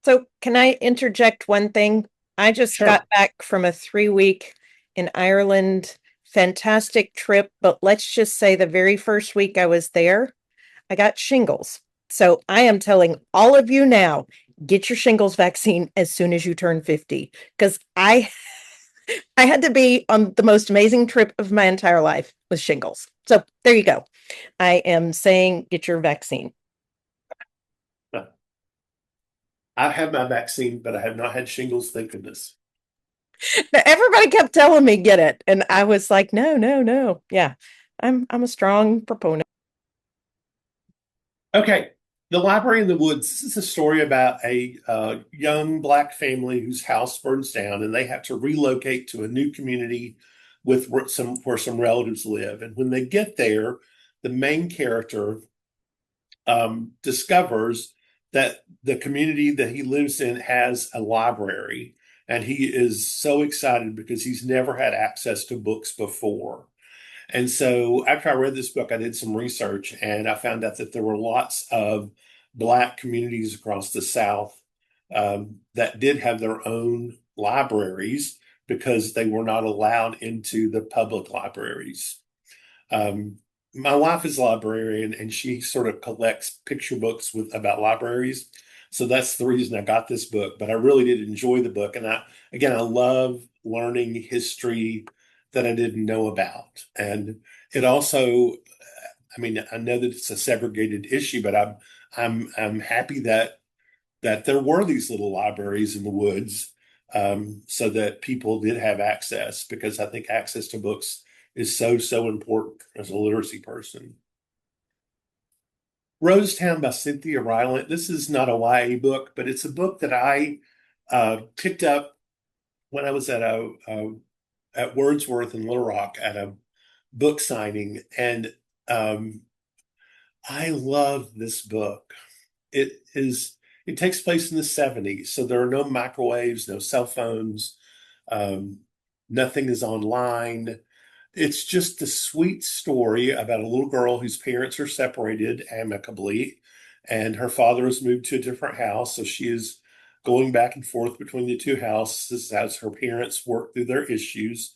So, can I interject one thing? I just got Sure. back from a 3 week in Ireland, fantastic trip, but let's just say the very first week I was there, I got shingles. So, I am telling all of you now, get your shingles vaccine as soon as you turn 50. Because I had to be on the most amazing trip of my entire life with shingles. So there you go. I am saying get your vaccine. I've had my vaccine, but I have not had shingles, thank goodness. Now, everybody kept telling me get it, and I was like, no, no, no. Yeah, I'm a strong proponent. Okay. The Library in the Woods. This is a story about a young Black family whose house burns down and they have to relocate to a new community with where some relatives live. And when they get there, the main character discovers that the community that he lives in has a library. And he is so excited because he's never had access to books before. And so after I read this book, I did some research and I found out that there were lots of Black communities across the South that did have their own libraries because they were not allowed into the public libraries. Um, my wife is a librarian and she sort of collects picture books about libraries. So that's the reason I got this book. But I really did enjoy the book. And I love learning history that I didn't know about. And it also, I mean, I know that it's a segregated issue, but I'm happy that there were these little libraries in the woods, so that people did have access because I think access to books is so important as a literacy person. Rosetown by Cynthia Rylant. This is not a YA book, but it's a book that I picked up when I was at Wordsworth in Little Rock at a book signing, and um, I love this book. It is it takes place in the 70s, so there are no microwaves, no cell phones, um, nothing is online. It's just a sweet story about a little girl whose parents are separated amicably, and her father has moved to a different house, so she is going back and forth between the two houses as her parents work through their issues.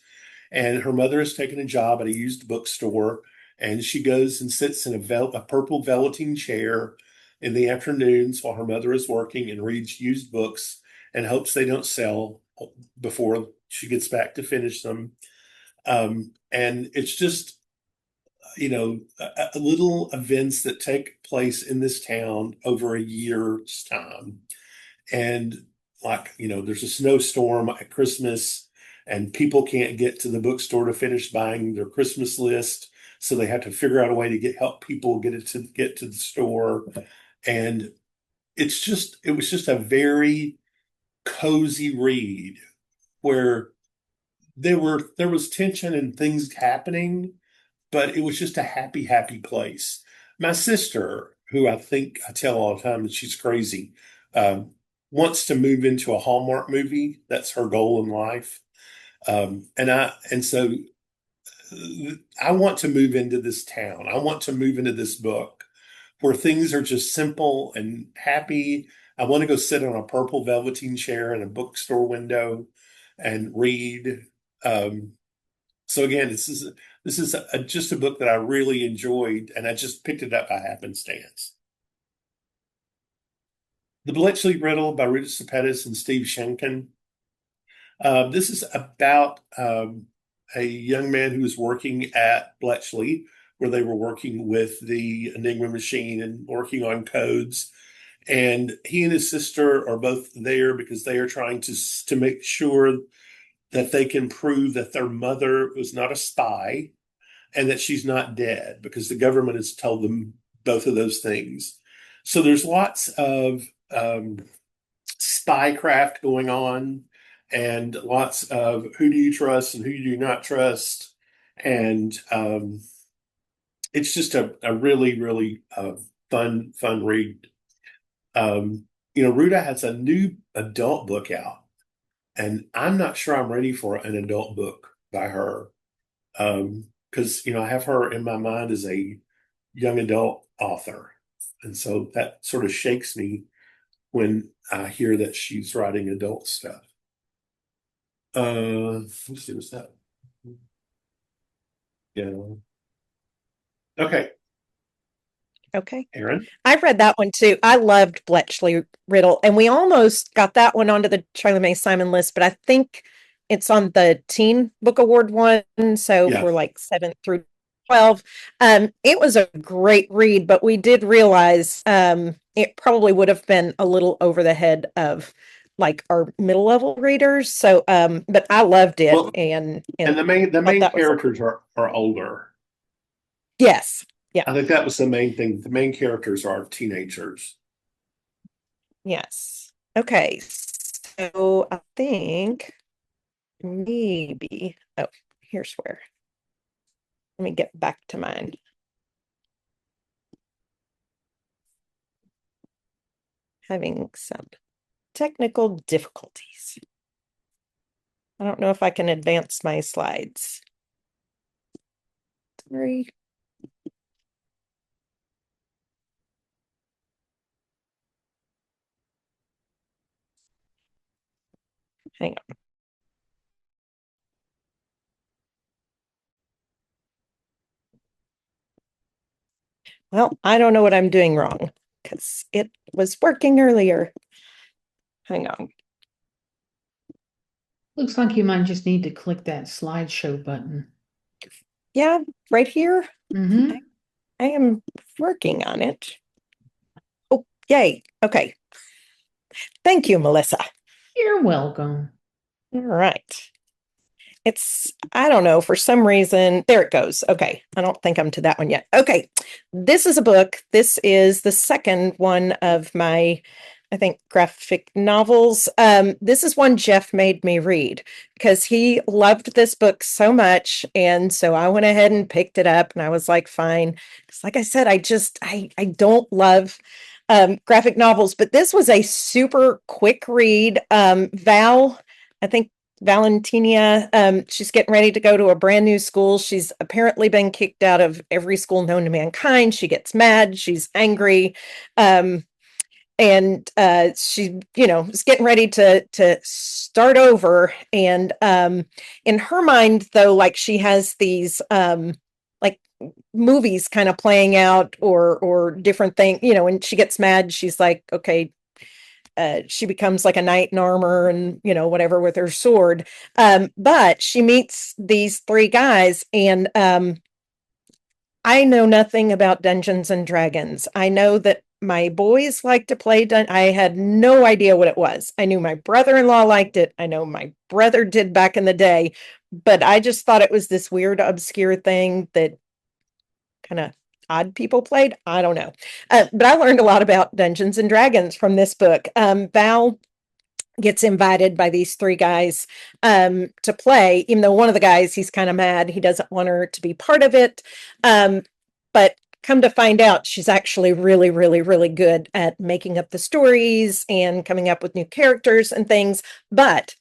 And her mother has taken a job at a used bookstore, and she goes and sits in a purple velveteen chair in the afternoons while her mother is working and reads used books and hopes they don't sell before she gets back to finish them. And it's just, little events that take place in this town over a year's time. And like, there's a snowstorm at Christmas and people can't get to the bookstore to finish buying their Christmas list. So they have to figure out a way to help people get to the store. And it was just a very cozy read where there was tension and things happening, but it was just a happy place. My sister, who I think I tell all the time that she's crazy, um, wants to move into a Hallmark movie. That's her goal in life. And so I want to move into this town. I want to move into this book where things are just simple and happy. I want to go sit on a purple velveteen chair in a bookstore window and read. Um, so again, this is just a book that I really enjoyed, and I just picked it up by happenstance. The Bletchley Riddle by Rita Sepetys and Steve Shenkin. This is about a young man who was working at Bletchley, where they were working with the Enigma machine and working on codes. And he and his sister are both there because they are trying to make sure that they can prove that their mother was not a spy and that she's not dead because the government has told them both of those things. So there's lots of spycraft going on and lots of who do you trust and who do you not trust. And it's just a really fun read. Ruta has a new adult book out, and I'm not sure I'm ready for an adult book by her. Because I have her in my mind as a young adult author, and so that sort of shakes me when I hear that she's writing adult stuff. Let's see, what's that? Yeah. Okay. Okay. Aaron? I read that one too. I loved Bletchley Riddle, and we almost got that one onto the Charlie May Simon list, but I think it's on the Teen Book Award one, so Yeah. for like 7 through 12. It was a great read, but we did realize it probably would have been a little over the head of like our middle level readers. So, but I loved it, Well, and and the thought main that was characters are older. yes, yeah, I think that was the main thing. The main characters are teenagers. yes. Okay, so I think. Maybe. Oh, here's where. Let me get back to mine. Having some technical difficulties. I don't know if I can advance my slides. Sorry. Hang on. Well, I don't know what I'm doing wrong because it was working earlier. Hang on. Looks like you might just need to click that slideshow button. Yeah, right here. Mm-hmm. I am working on it. Oh, yay. Okay. Thank you, Melissa. You're welcome. All right. I don't know, for some reason, there it goes. Okay. I don't think I'm to that one yet. Okay. This is a book. This is the second one of my, I think, graphic novels. This is one Jeff made me read because he loved this book so much. And so I went ahead and picked it up and I was like, fine. Because like I said, I don't love graphic novels, but this was a super quick read. I think Valentina, she's getting ready to go to a brand new school. She's apparently been kicked out of every school known to mankind. She gets mad, she's angry, and she, is getting ready to start over. And in her mind, though, like she has these like movies kind of playing out or different thing. When she gets mad, she's like, okay, she becomes like a knight in armor and whatever with her sword, but she meets these three guys, and I know nothing about Dungeons and Dragons. I know that my boys like to play I had no idea what it was. I knew my brother-in-law liked it. I know my brother did back in the day, but I just thought it was this weird obscure thing that kind of odd people played. I don't know. But I learned a lot about Dungeons and Dragons from this book. Val gets invited by these three guys to play, even though one of the guys, he's kind of mad. He doesn't want her to be part of it. But come to find out, she's actually really, really, really good at making up the stories and coming up with new characters and things. But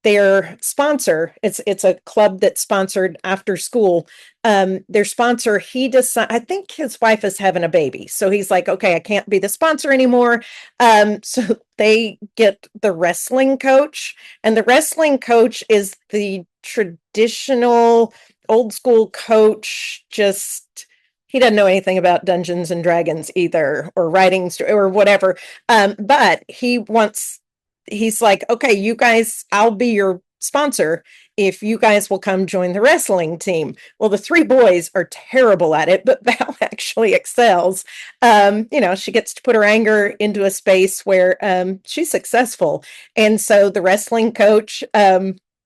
their sponsor, it's a club that's sponsored after school. Their sponsor, I think his wife is having a baby. So he's like, okay, I can't be the sponsor anymore. So they get the wrestling coach, and the wrestling coach is the traditional old school coach. Just he doesn't know anything about Dungeons and Dragons either, or writing or whatever. But he's like, okay, you guys, I'll be your sponsor if you guys will come join the wrestling team. Well, the three boys are terrible at it, but Val actually excels. She gets to put her anger into a space where she's successful. And so the wrestling coach,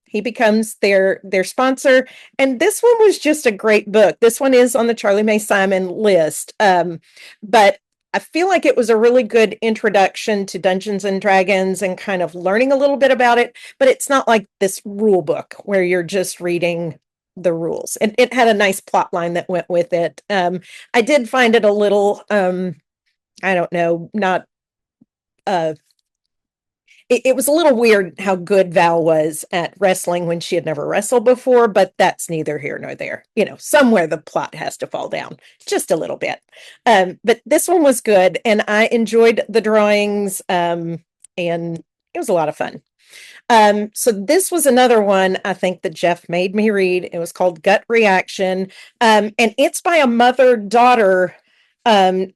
he becomes their sponsor. And this one was just a great book. This one is on the Charlie May Simon list. But I feel like it was a really good introduction to Dungeons and Dragons and kind of learning a little bit about it, but it's not like this rule book where you're just reading the rules. It had a nice plot line that went with it. I did find it a little, I don't know, not, uh, it was a little weird how good Val was at wrestling when she had never wrestled before, but that's neither here nor there. Somewhere the plot has to fall down just a little bit. But this one was good, and I enjoyed the drawings, and it was a lot of fun. So this was another one I think that Jeff made me read. It was called Gut Reaction, and it's by a mother-daughter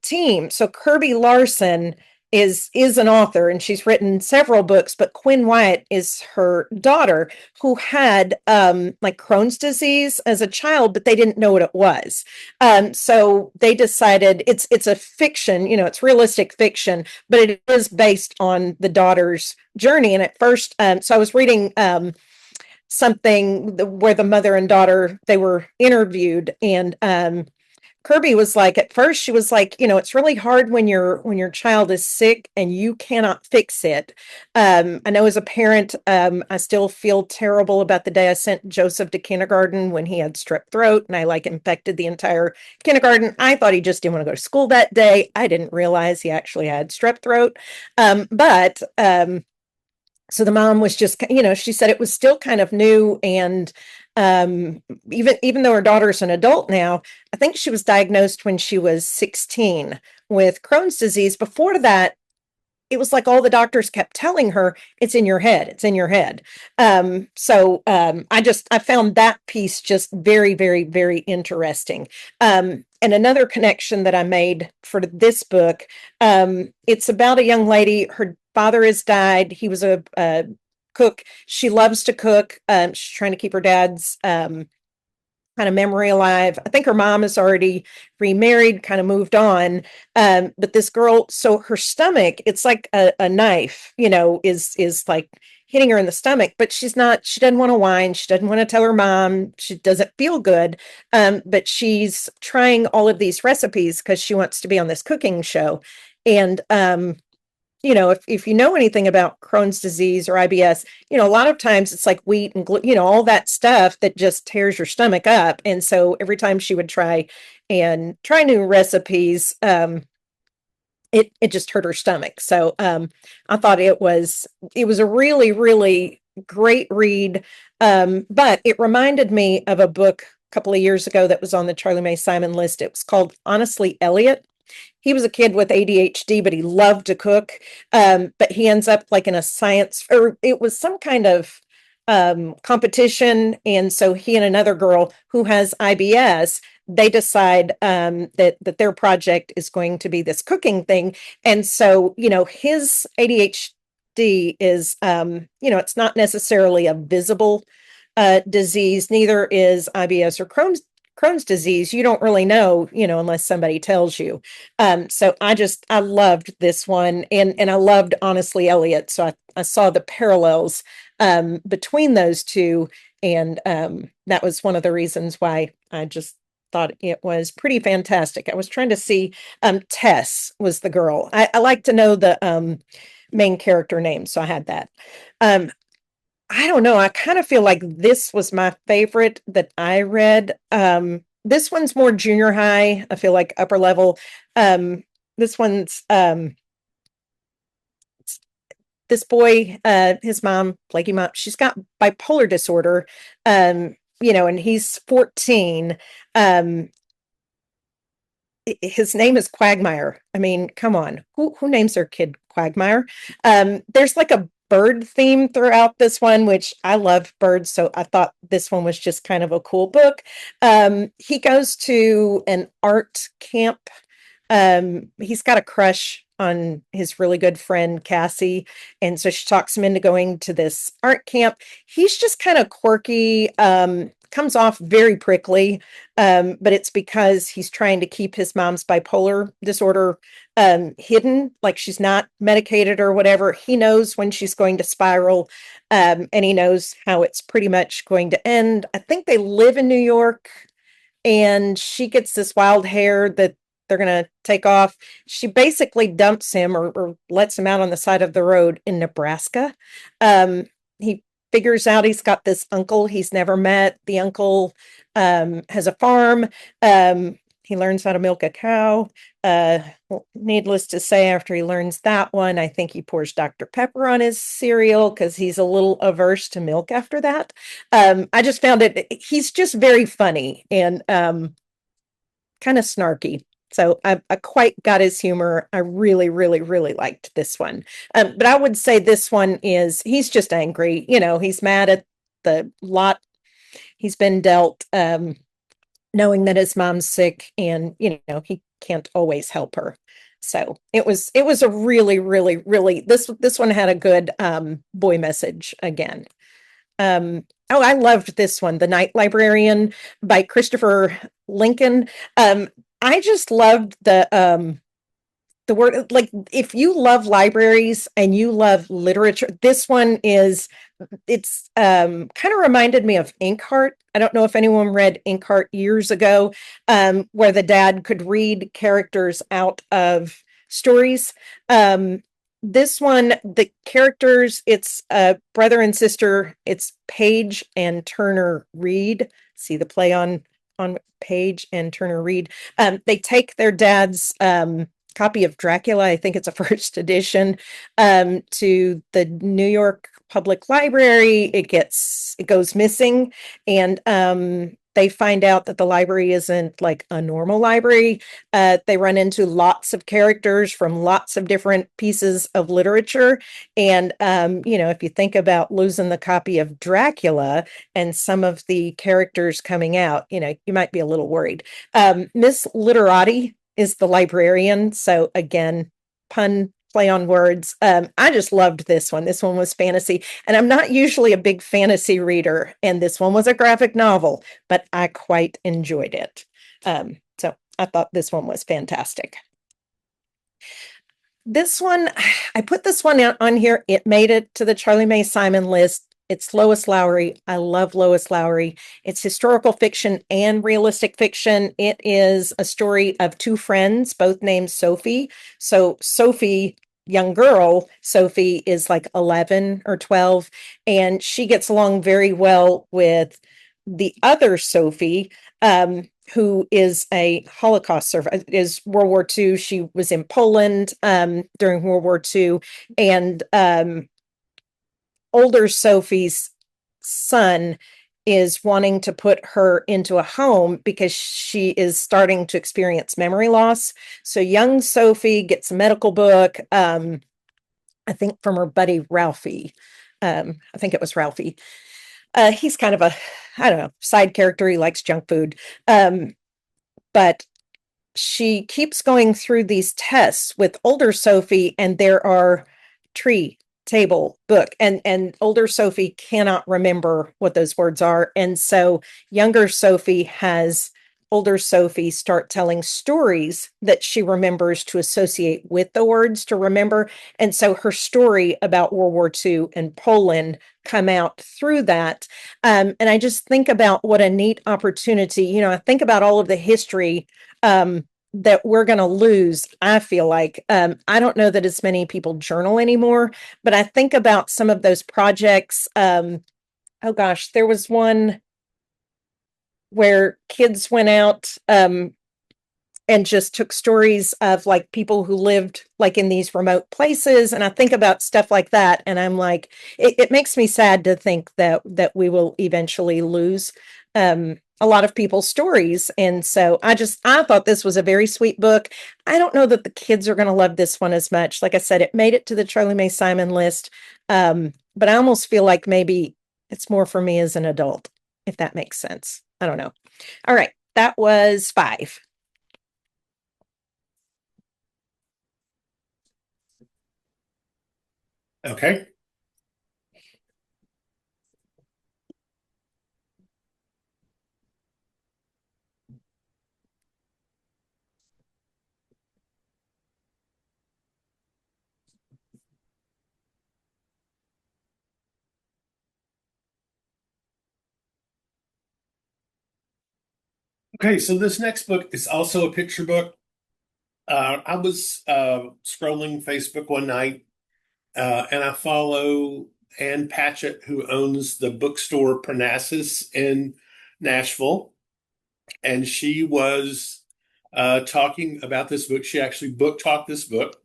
team. So Kirby Larson is an author, and she's written several books, but Quinn Wyatt is her daughter, who had like Crohn's disease as a child, but they didn't know what it was. So they decided it's a fiction, it's realistic fiction, but it is based on the daughter's journey. And at first, so I was reading something where the mother and daughter, they were interviewed, and Kirby was like, at first she was like, it's really hard when your child is sick and you cannot fix it. I know as a parent, I still feel terrible about the day I sent Joseph to kindergarten when he had strep throat, and I like infected the entire kindergarten. I thought he just didn't want to go to school that day. I didn't realize he actually had strep throat. But so the mom was just, she said it was still kind of new. And even though her daughter's an adult now, I think she was diagnosed when she was 16 with Crohn's disease. Before that, it was like all the doctors kept telling her, it's in your head, it's in your head. I found that piece just very, very, very interesting. And another connection that I made for this book, it's about a young lady. Her father has died. He was a cook. She loves to cook. She's trying to keep her dad's kind of memory alive. I think her mom is already remarried, kind of moved on. But this girl, so her stomach, it's like a knife, is like hitting her in the stomach, but she doesn't want to whine. She doesn't want to tell her mom. She doesn't feel good. But she's trying all of these recipes because she wants to be on this cooking show. And if you know anything about Crohn's disease or IBS, a lot of times it's like wheat and all that stuff that just tears your stomach up. And so every time she would try new recipes, it just hurt her stomach. So I thought it was a really, really great read. But it reminded me of a book a couple of years ago that was on the Charlie May Simon list. It was called Honestly Elliot. He was a kid with ADHD, but he loved to cook. But he ends up like in a science, or it was some kind of competition. And so he and another girl who has IBS, they decide that their project is going to be this cooking thing. And so, his ADHD is, it's not necessarily a visible disease. Neither is IBS or Crohn's disease. You don't really know, unless somebody tells you. So I loved this one, and I loved Honestly Elliot. So I saw the parallels between those two, and that was one of the reasons why I just thought it was pretty fantastic. I was trying to see, Tess was the girl. I like to know the main character name, so I had that. Um, I don't know. I kind of feel like this was my favorite that I read. This one's more junior high. I feel like upper level. This one's this boy, his mom, flaky mom, she's got bipolar disorder. And he's 14. Um, his name is Quagmire. I mean, come on, who names their kid Quagmire? There's like a bird theme throughout this one, which I love birds, so I thought this one was just kind of a cool book. He goes to an art camp. He's got a crush on his really good friend Cassie, and so she talks him into going to this art camp. He's just kind of quirky, comes off very prickly, but it's because he's trying to keep his mom's bipolar disorder hidden, like she's not medicated or whatever. He knows when she's going to spiral, and he knows how it's pretty much going to end. I think they live in New York, and she gets this wild hair that they're going to take off. She basically dumps him, or lets him out on the side of the road in Nebraska. He figures out he's got this uncle he's never met. The uncle has a farm. He learns how to milk a cow. Needless to say, after he learns that one, I think he pours Dr. Pepper on his cereal because he's a little averse to milk after that. I just found he's just very funny and kind of snarky. So I quite got his humor. I really, really, really liked this one. But I would say this one he's just angry. He's mad at the lot he's been dealt, knowing that his mom's sick, and, he can't always help her. So it was a really, really, really, this one had a good boy message again. Oh, I loved this one, The Night Librarian by Christopher Lincoln. I just loved the word, like, if you love libraries and you love literature, this one is, it's kind of reminded me of Inkheart. I don't know if anyone read Inkheart years ago, where the dad could read characters out of stories. This one, the characters, it's brother and sister. It's Page and Turner Reed. See the play on Page and Turner Reed. They take their dad's copy of Dracula, I think it's a first edition, to the New York Public Library. It goes missing, and they find out that the library isn't like a normal library. They run into lots of characters from lots of different pieces of literature. And, if you think about losing the copy of Dracula and some of the characters coming out, you might be a little worried. Miss Literati is the librarian. So again, pun, play on words. I just loved this one. This one was fantasy, and I'm not usually a big fantasy reader, and this one was a graphic novel, but I quite enjoyed it. So I thought this one was fantastic. This one, I put this one on here. It made it to the Charlie Mae Simon list. It's Lois Lowry. I love Lois Lowry. It's historical fiction and realistic fiction. It is a story of two friends, both named Sophie. So Sophie, young girl, Sophie is like 11 or 12, and she gets along very well with the other Sophie, who is a Holocaust survivor, is World War II. She was in Poland during World War II, and older Sophie's son is wanting to put her into a home because she is starting to experience memory loss. So young Sophie gets a medical book, I think from her buddy Ralphie. I think it was Ralphie. He's kind of a, I don't know, side character. He likes junk food. But she keeps going through these tests with older Sophie, and there are tree, table, book, and older Sophie cannot remember what those words are. And so younger Sophie has older Sophie start telling stories that she remembers to associate with the words to remember. And so her story about World War II and Poland come out through that. And I just think about what a neat opportunity, I think about all of the history that we're going to lose. I feel like, I don't know that as many people journal anymore, but I think about some of those projects. Oh gosh, there was one where kids went out and just took stories of like people who lived like in these remote places. And I think about stuff like that, and I'm like, it makes me sad to think that we will eventually lose a lot of people's stories. And so I thought this was a very sweet book. I don't know that the kids are going to love this one as much. Like I said, it made it to the Charlie Mae Simon list. But I almost feel like maybe it's more for me as an adult, if that makes sense. I don't know. All right. That was 5. Okay. Okay, so this next book is also a picture book. I was scrolling Facebook one night, and I follow Ann Patchett, who owns the bookstore Parnassus in Nashville. And she was talking about this book. She actually book talked this book.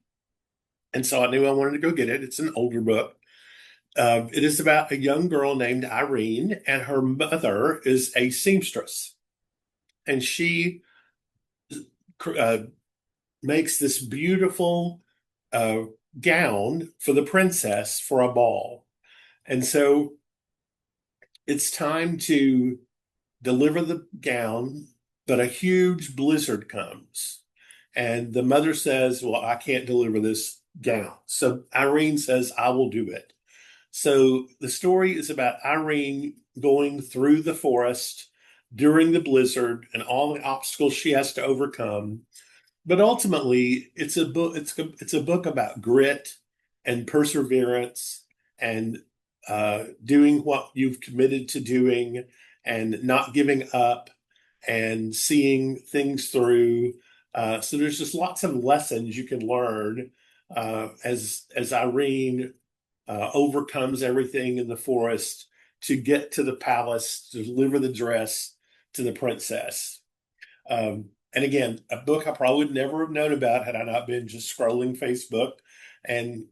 And so I knew I wanted to go get it. It's an older book. It is about a young girl named Irene, and her mother is a seamstress. And she uh, makes this beautiful uh, gown for the princess for a ball. And so it's time to deliver the gown, but a huge blizzard comes. And the mother says, well, I can't deliver this gown. So Irene says, I will do it. So the story is about Irene going through the forest during the blizzard and all the obstacles she has to overcome. But ultimately, it's a book. It's a book about grit and perseverance and doing what you've committed to doing and not giving up and seeing things through. So there's just lots of lessons you can learn as Irene overcomes everything in the forest to get to the palace to deliver the dress to the princess. And again, a book I probably would never have known about had I not been just scrolling Facebook and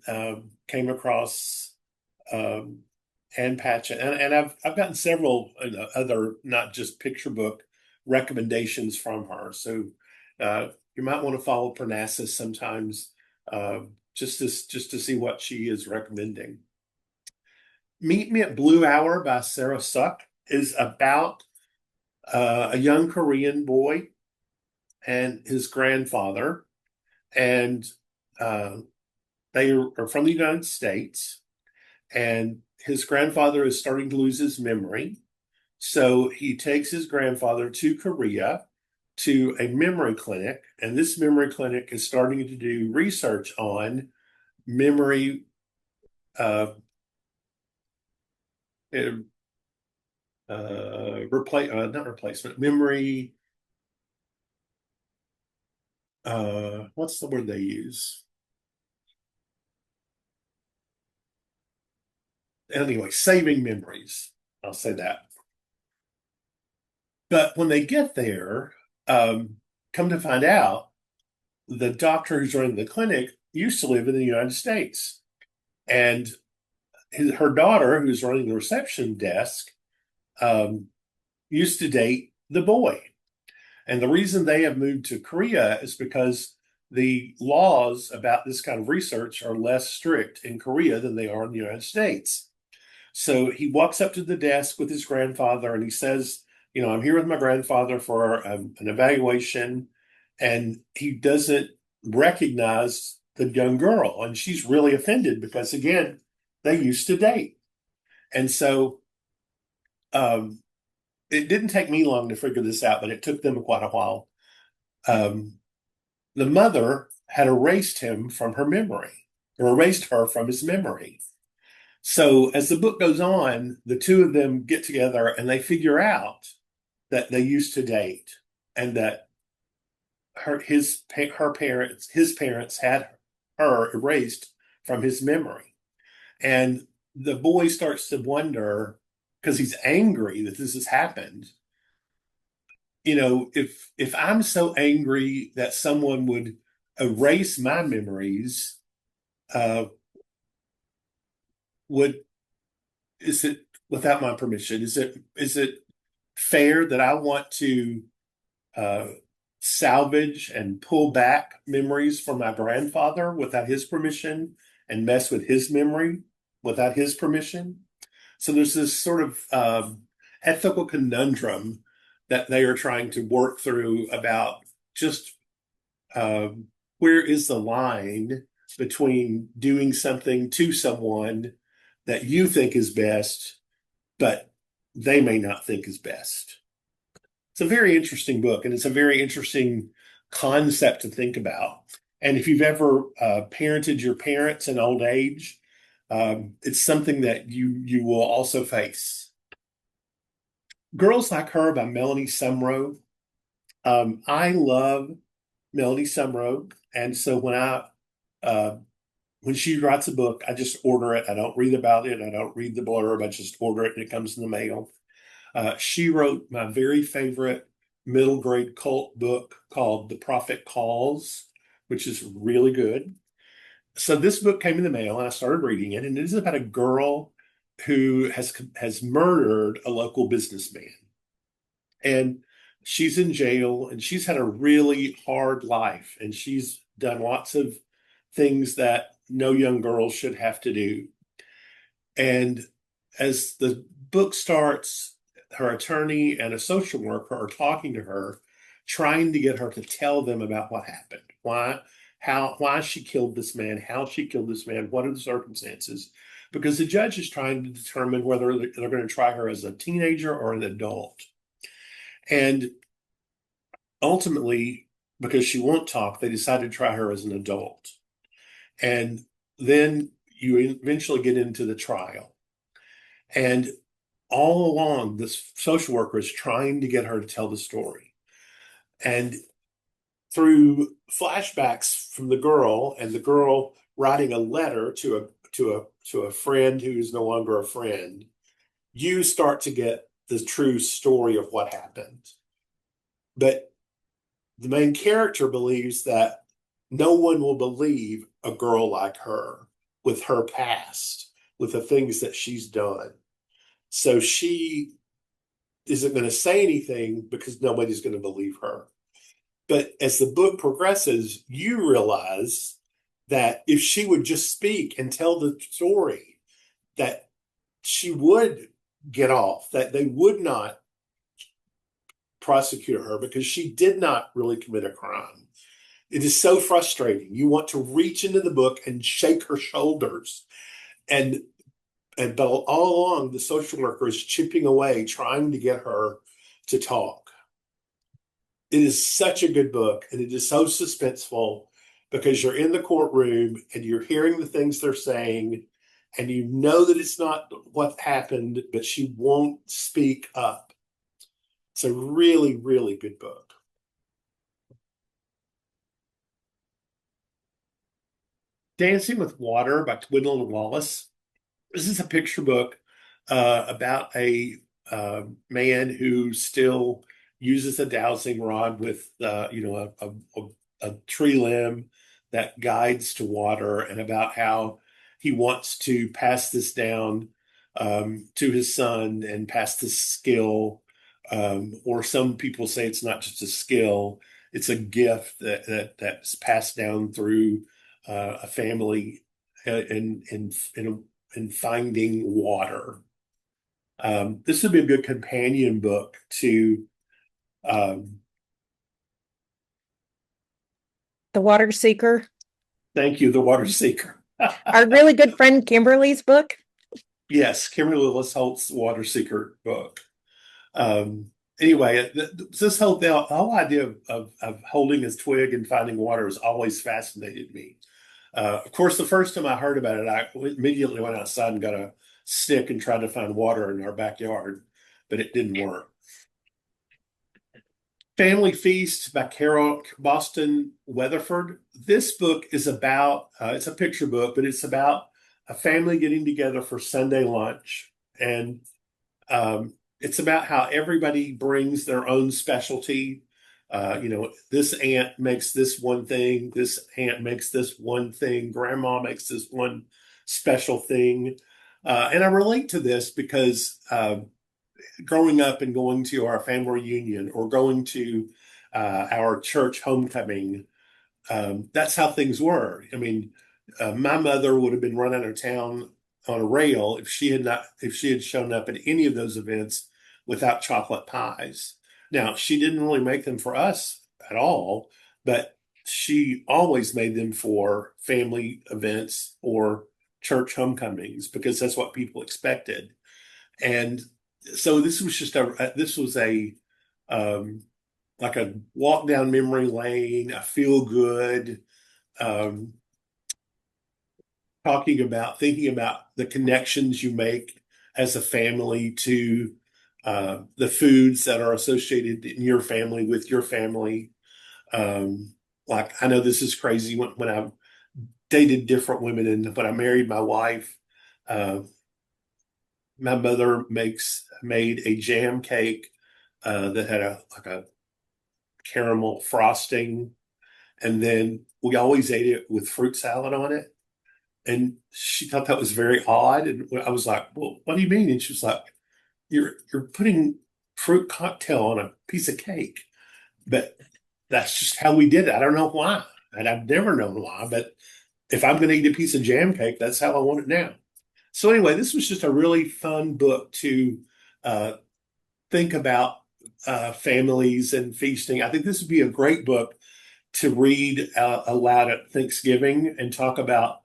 came across um, Ann Patchett. And I've gotten several other, not just picture book recommendations from her. So you might want to follow Parnassus sometimes just to see what she is recommending. Meet Me at Blue Hour by Sarah Suck is about a young Korean boy and his grandfather, and uh, they are from the United States, and his grandfather is starting to lose his memory. So he takes his grandfather to Korea to a memory clinic, and this memory clinic is starting to do research on memory not replacement, memory. What's the word they use? Anyway, saving memories. I'll say that. But when they get there, come to find out, the doctor who's running the clinic used to live in the United States. And her daughter, who's running the reception desk, used to date the boy. And the reason they have moved to Korea is because the laws about this kind of research are less strict in Korea than they are in the United States. So he walks up to the desk with his grandfather and he says, I'm here with my grandfather for an evaluation. And he doesn't recognize the young girl. And she's really offended because, again, they used to date. And so um, it didn't take me long to figure this out, but it took them quite a while. Um, the mother had erased him from her memory, or erased her from his memory. So as the book goes on, the two of them get together and they figure out that they used to date and that his parents had her erased from his memory. And the boy starts to wonder, because he's angry that this has happened, if I'm so angry that someone would erase my memories, uh, would is it without my permission? Is it fair that I want to uh, salvage and pull back memories from my grandfather without his permission and mess with his memory without his permission? So there's this sort of ethical conundrum that they are trying to work through about just where is the line between doing something to someone that you think is best, but they may not think is best. It's a very interesting book, and it's a very interesting concept to think about. And if you've ever parented your parents in old age, it's something that you will also face. Girls Like Her by Melanie Sumro. I love Melanie Sumro, and so when she writes a book, I just order it. I don't read about it. I don't read the blurb. I just order it and it comes in the mail. She wrote my very favorite middle grade cult book called The Prophet Calls, which is really good. So this book came in the mail and I started reading it, and it is about a girl who has murdered a local businessman. And she's in jail and she's had a really hard life and she's done lots of things that no young girl should have to do. And as the book starts, her attorney and a social worker are talking to her trying to get her to tell them about what happened, why she killed this man, how she killed this man, what are the circumstances, because the judge is trying to determine whether they're going to try her as a teenager or an adult. And ultimately, because she won't talk, they decided to try her as an adult. And then you eventually get into the trial. And all along, this social worker is trying to get her to tell the story. And through flashbacks from the girl, and the girl writing a letter to a friend who is no longer a friend, you start to get the true story of what happened. But the main character believes that no one will believe a girl like her with her past, with the things that she's done. So she isn't going to say anything because nobody's going to believe her. But as the book progresses, you realize that if she would just speak and tell the story, that she would get off, that they would not prosecute her because she did not really commit a crime. It is so frustrating. You want to reach into the book and shake her shoulders. But all along, the social worker is chipping away, trying to get her to talk. It is such a good book, and it is so suspenseful because you're in the courtroom and you're hearing the things they're saying, and you know that it's not what happened, but she won't speak up. It's a really, really good book. Dancing with Water by Twindle Wallace. This is a picture book about a man who still uses a dowsing rod with a tree limb that guides to water, and about how he wants to pass this down to his son and pass this skill. Or some people say it's not just a skill; it's a gift that's passed down through a family in finding water. This would be a good companion book to um, The Water Seeker, thank you, The Water Seeker. our really good friend Kimberly's book. Yes, Kimberly Lewis Holt's Water Seeker book. Anyway, this the whole idea of holding his twig and finding water has always fascinated me. Of course, the first time I heard about it, I immediately went outside and got a stick and tried to find water in our backyard, but it didn't work. Family Feast by Carol Boston Weatherford. This book is about, it's a picture book, but it's about a family getting together for Sunday lunch. And it's about how everybody brings their own specialty. This aunt makes this one thing, this aunt makes this one thing, grandma makes this one special thing. And I relate to this because growing up and going to our family reunion or going to our church homecoming, that's how things were. I mean, my mother would have been run out of town on a rail if she had shown up at any of those events without chocolate pies. Now, she didn't really make them for us at all, but she always made them for family events or church homecomings because that's what people expected. And so this was a like a walk down memory lane, a feel good, um, thinking about the connections you make as a family to the foods that are associated in your family with your family. Like I know this is crazy when I dated different women and when I married my wife, uh, my mother made a jam cake that had a caramel frosting, and then we always ate it with fruit salad on it. And she thought that was very odd, and I was like, "Well, what do you mean?" And she was like, "You're putting fruit cocktail on a piece of cake," but that's just how we did it. I don't know why, and I've never known why. But if I'm going to eat a piece of jam cake, that's how I want it now. So anyway, this was just a really fun book to uh, think about families and feasting. I think this would be a great book to read aloud at Thanksgiving and talk about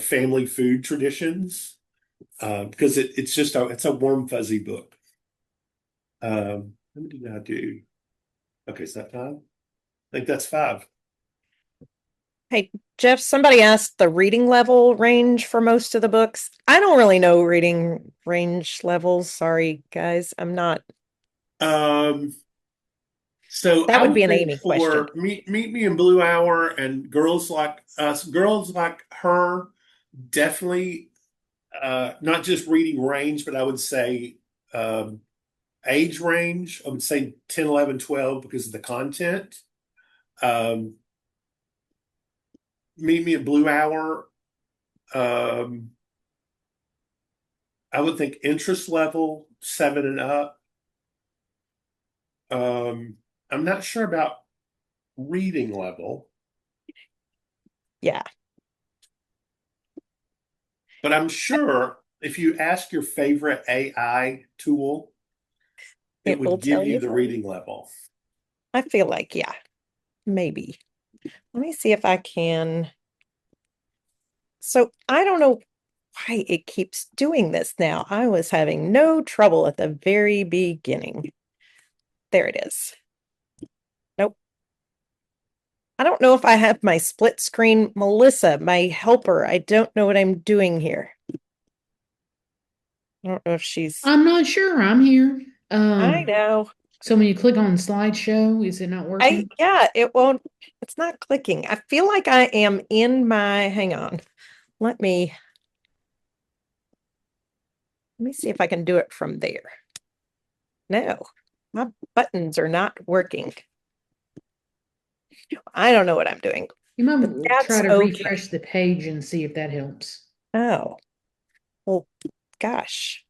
family food traditions because it's a warm, fuzzy book. How many did I do? Okay, is that five? I think that's five. Hey, Jeff, somebody asked the reading level range for most of the books. I don't really know reading range levels. Sorry, guys. I'm not. Um, so That I would be would an think Amy question. for Meet Me in Blue Hour and Girls Like Us, Girls Like Her, definitely not just reading range, but I would say um, age range. I would say 10, 11, 12 because of the content. Um, Meet Me at Blue Hour. Um, I would think interest level 7 and up. I'm not sure about reading level, Yeah, but I'm sure if you ask your favorite AI tool, it it will would give tell you you. the reading level. I feel like, yeah, maybe. Let me see if I can. So I don't know why it keeps doing this now. I was having no trouble at the very beginning. There it is. Nope. I don't know if I have my split screen. Melissa, my helper. I don't know what I'm doing here. I don't know if she's. I'm not sure. I'm here. I know. So when you click on slideshow, is it not working? Yeah, it won't. It's not clicking. I feel like I am in my. Hang on. Let me. Let me see if I can do it from there. No, my buttons are not working. I don't know what I'm doing, You might but try that's to okay. refresh the page and see if that helps. Oh, well, gosh,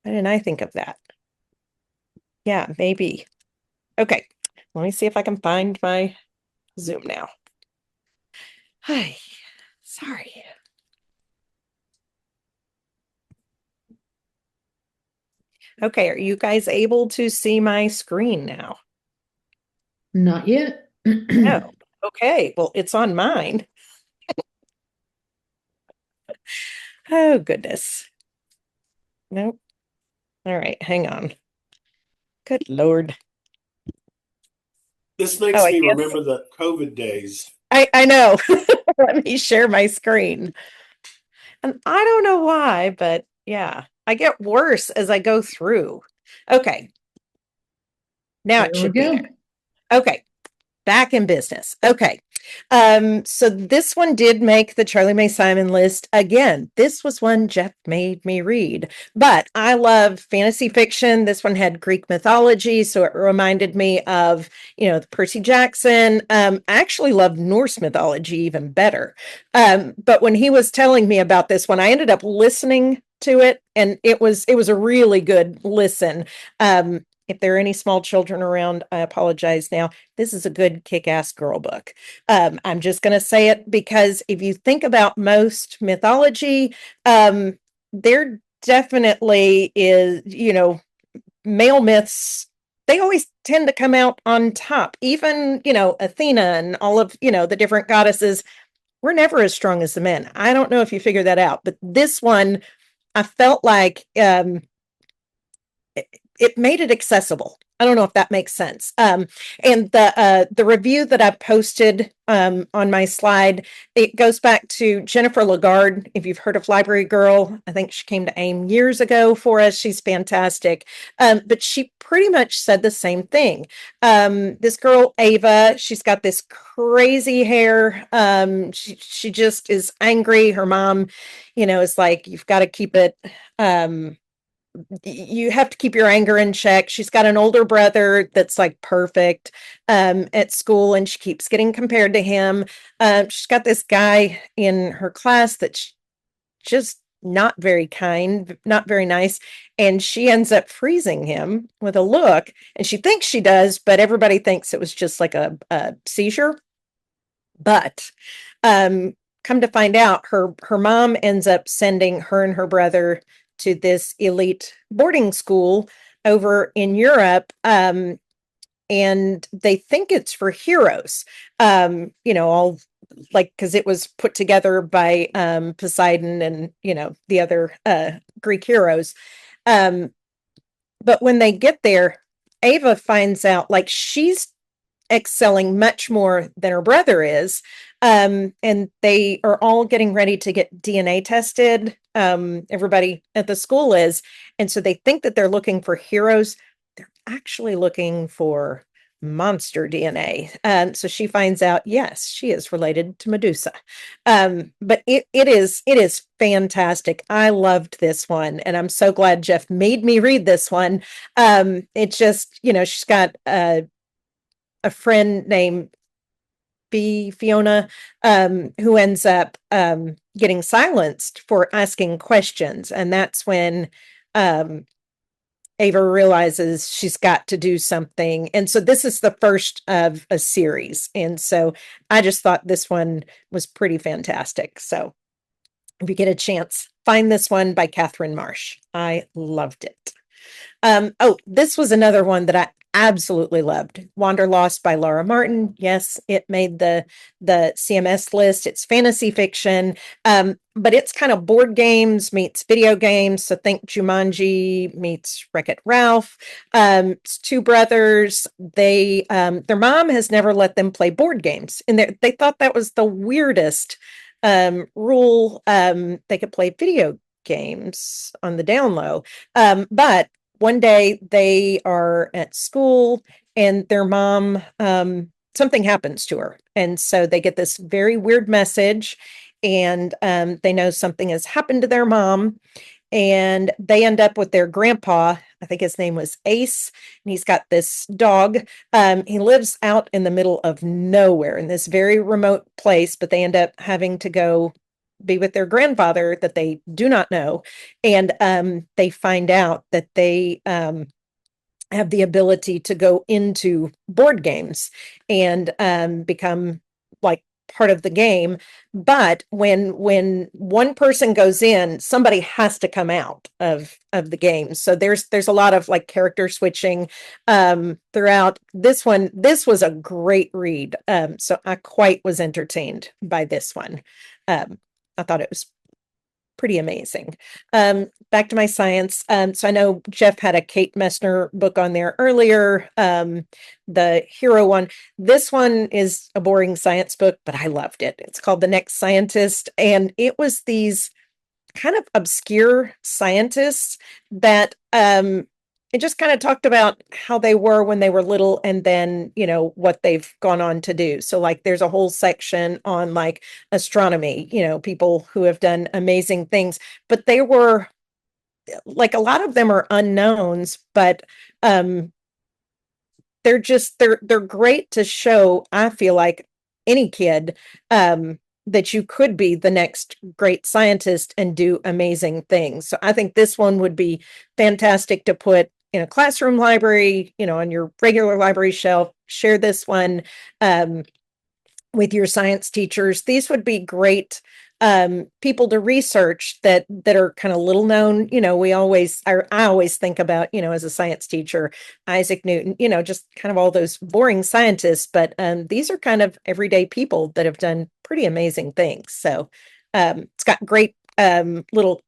why didn't I think of that? Yeah, maybe. Okay, let me see if I can find my Zoom now. Hi, sorry. Okay, are you guys able to see my screen now? Not yet. No. Okay, well, it's on mine. Oh, goodness. Nope. All right, hang on. Good Lord. This Oh, makes I me guess remember the COVID days. I know. Let me share my screen. And I don't know why, but yeah, I get worse as I go through. Okay, now There it we should be go. there. Okay, back in business. Okay. So this one did make the Charlie Mae Simon list. Again, this was one Jeff made me read, but I love fantasy fiction. This one had Greek mythology, so it reminded me of, the Percy Jackson. I actually love Norse mythology even better. But when he was telling me about this one, I ended up listening to it, and it was a really good listen. If there are any small children around, I apologize now. This is a good kick-ass girl book. I'm just going to say it because if you think about most mythology, there definitely is, male myths. They always tend to come out on top. Even, Athena and all of, the different goddesses, we're never as strong as the men. I don't know if you figured that out, but this one, I felt like it made it accessible. I don't know if that makes sense. And the review that I posted on my slide, it goes back to Jennifer Lagarde. If you've heard of Library Girl, I think she came to AIM years ago for us. She's fantastic. But she pretty much said the same thing. This girl Ava, she's got this crazy hair. She just is angry. Her mom, is like, you've got to keep it. You have to keep your anger in check. She's got an older brother that's like perfect at school, and she keeps getting compared to him. She's got this guy in her class that's just not very kind, not very nice, and she ends up freezing him with a look, and she thinks she does, but everybody thinks it was just like a seizure. But come to find out, her mom ends up sending her and her brother to this elite boarding school over in Europe. And they think it's for heroes, all like, because it was put together by Poseidon and, the other Greek heroes. Um, but when they get there, Ava finds out like she's excelling much more than her brother is. And they are all getting ready to get DNA tested. Everybody at the school is. And so they think that they're looking for heroes. They're actually looking for monster DNA. So she finds out, yes, she is related to Medusa. But it is fantastic. I loved this one, and I'm so glad Jeff made me read this one. It's just, she's got a friend named Fiona, who ends up getting silenced for asking questions. And that's when Ava realizes she's got to do something. And so this is the first of a series. And so I just thought this one was pretty fantastic. So if you get a chance, find this one by Catherine Marsh. I loved it. This was another one that I absolutely loved. Wanderlost by Laura Martin. Yes, it made the CMS list. It's fantasy fiction, but it's kind of board games meets video games. So think Jumanji meets Wreck-It Ralph. It's two brothers. They their mom has never let them play board games, and they thought that was the weirdest rule. They could play video games on the down low, but one day they are at school and their mom, something happens to her. And so they get this very weird message, and they know something has happened to their mom. And they end up with their grandpa. I think his name was Ace, and he's got this dog. He lives out in the middle of nowhere in this very remote place, but they end up having to go be with their grandfather that they do not know. And they find out that they have the ability to go into board games and become like part of the game. But when one person goes in, somebody has to come out of the game. So there's a lot of like character switching throughout this one. This was a great read. So I quite was entertained by this one. I thought it was pretty amazing. Back to my science. So I know Jeff had a Kate Messner book on there earlier, the hero one. This one is a boring science book, but I loved it. It's called The Next Scientist, and it was these kind of obscure scientists that it just kind of talked about how they were when they were little, and then what they've gone on to do. So like there's a whole section on like astronomy, people who have done amazing things, but they were like, a lot of them are unknowns, but they're great to show, I feel like, any kid that you could be the next great scientist and do amazing things. So I think this one would be fantastic to put in a classroom library, on your regular library shelf. Share this one with your science teachers. These would be great people to research that are kind of little known. I always think about, as a science teacher, Isaac Newton, just kind of all those boring scientists, but these are kind of everyday people that have done pretty amazing things. So it's got great little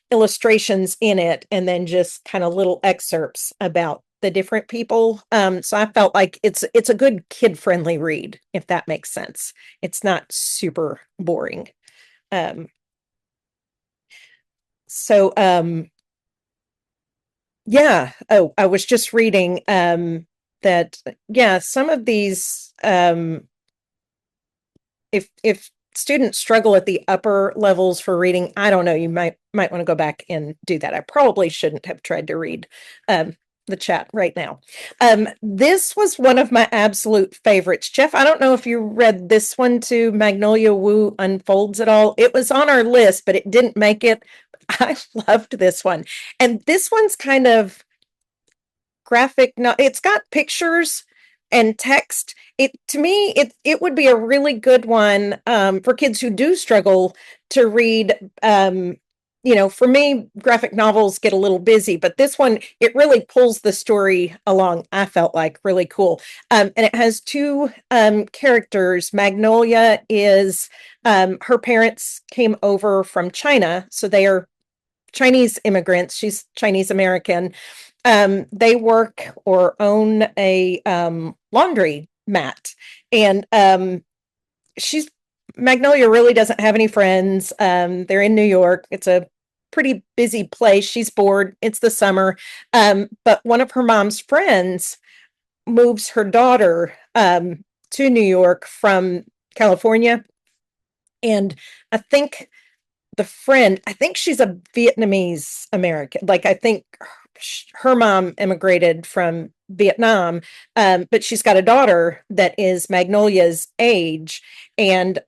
illustrations in it, and then just kind of little excerpts about the different people. So I felt like it's a good kid-friendly read, if that makes sense. It's not super boring. So yeah. Oh, I was just reading that, yeah, some of these if students struggle at the upper levels for reading, I don't know, you might want to go back and do that. I probably shouldn't have tried to read the chat right now. This was one of my absolute favorites. Jeff, I don't know if you read this one too, Magnolia Wu Unfolds at all. It was on our list, but it didn't make it. I loved this one. And this one's kind of graphic. No, it's got pictures and text. To me, it would be a really good one for kids who do struggle to read for me, graphic novels get a little busy, but this one, it really pulls the story along. I felt like really cool. And it has two characters. Magnolia is her parents came over from China, so they are Chinese immigrants. She's Chinese American. They work or own a laundry mat, and she's Magnolia really doesn't have any friends. They're in New York. It's a pretty busy place. She's bored. It's the summer. But one of her mom's friends moves her daughter to New York from California. And I think I think she's a Vietnamese American. Like, I think her mom immigrated from Vietnam, but she's got a daughter that is Magnolia's age. And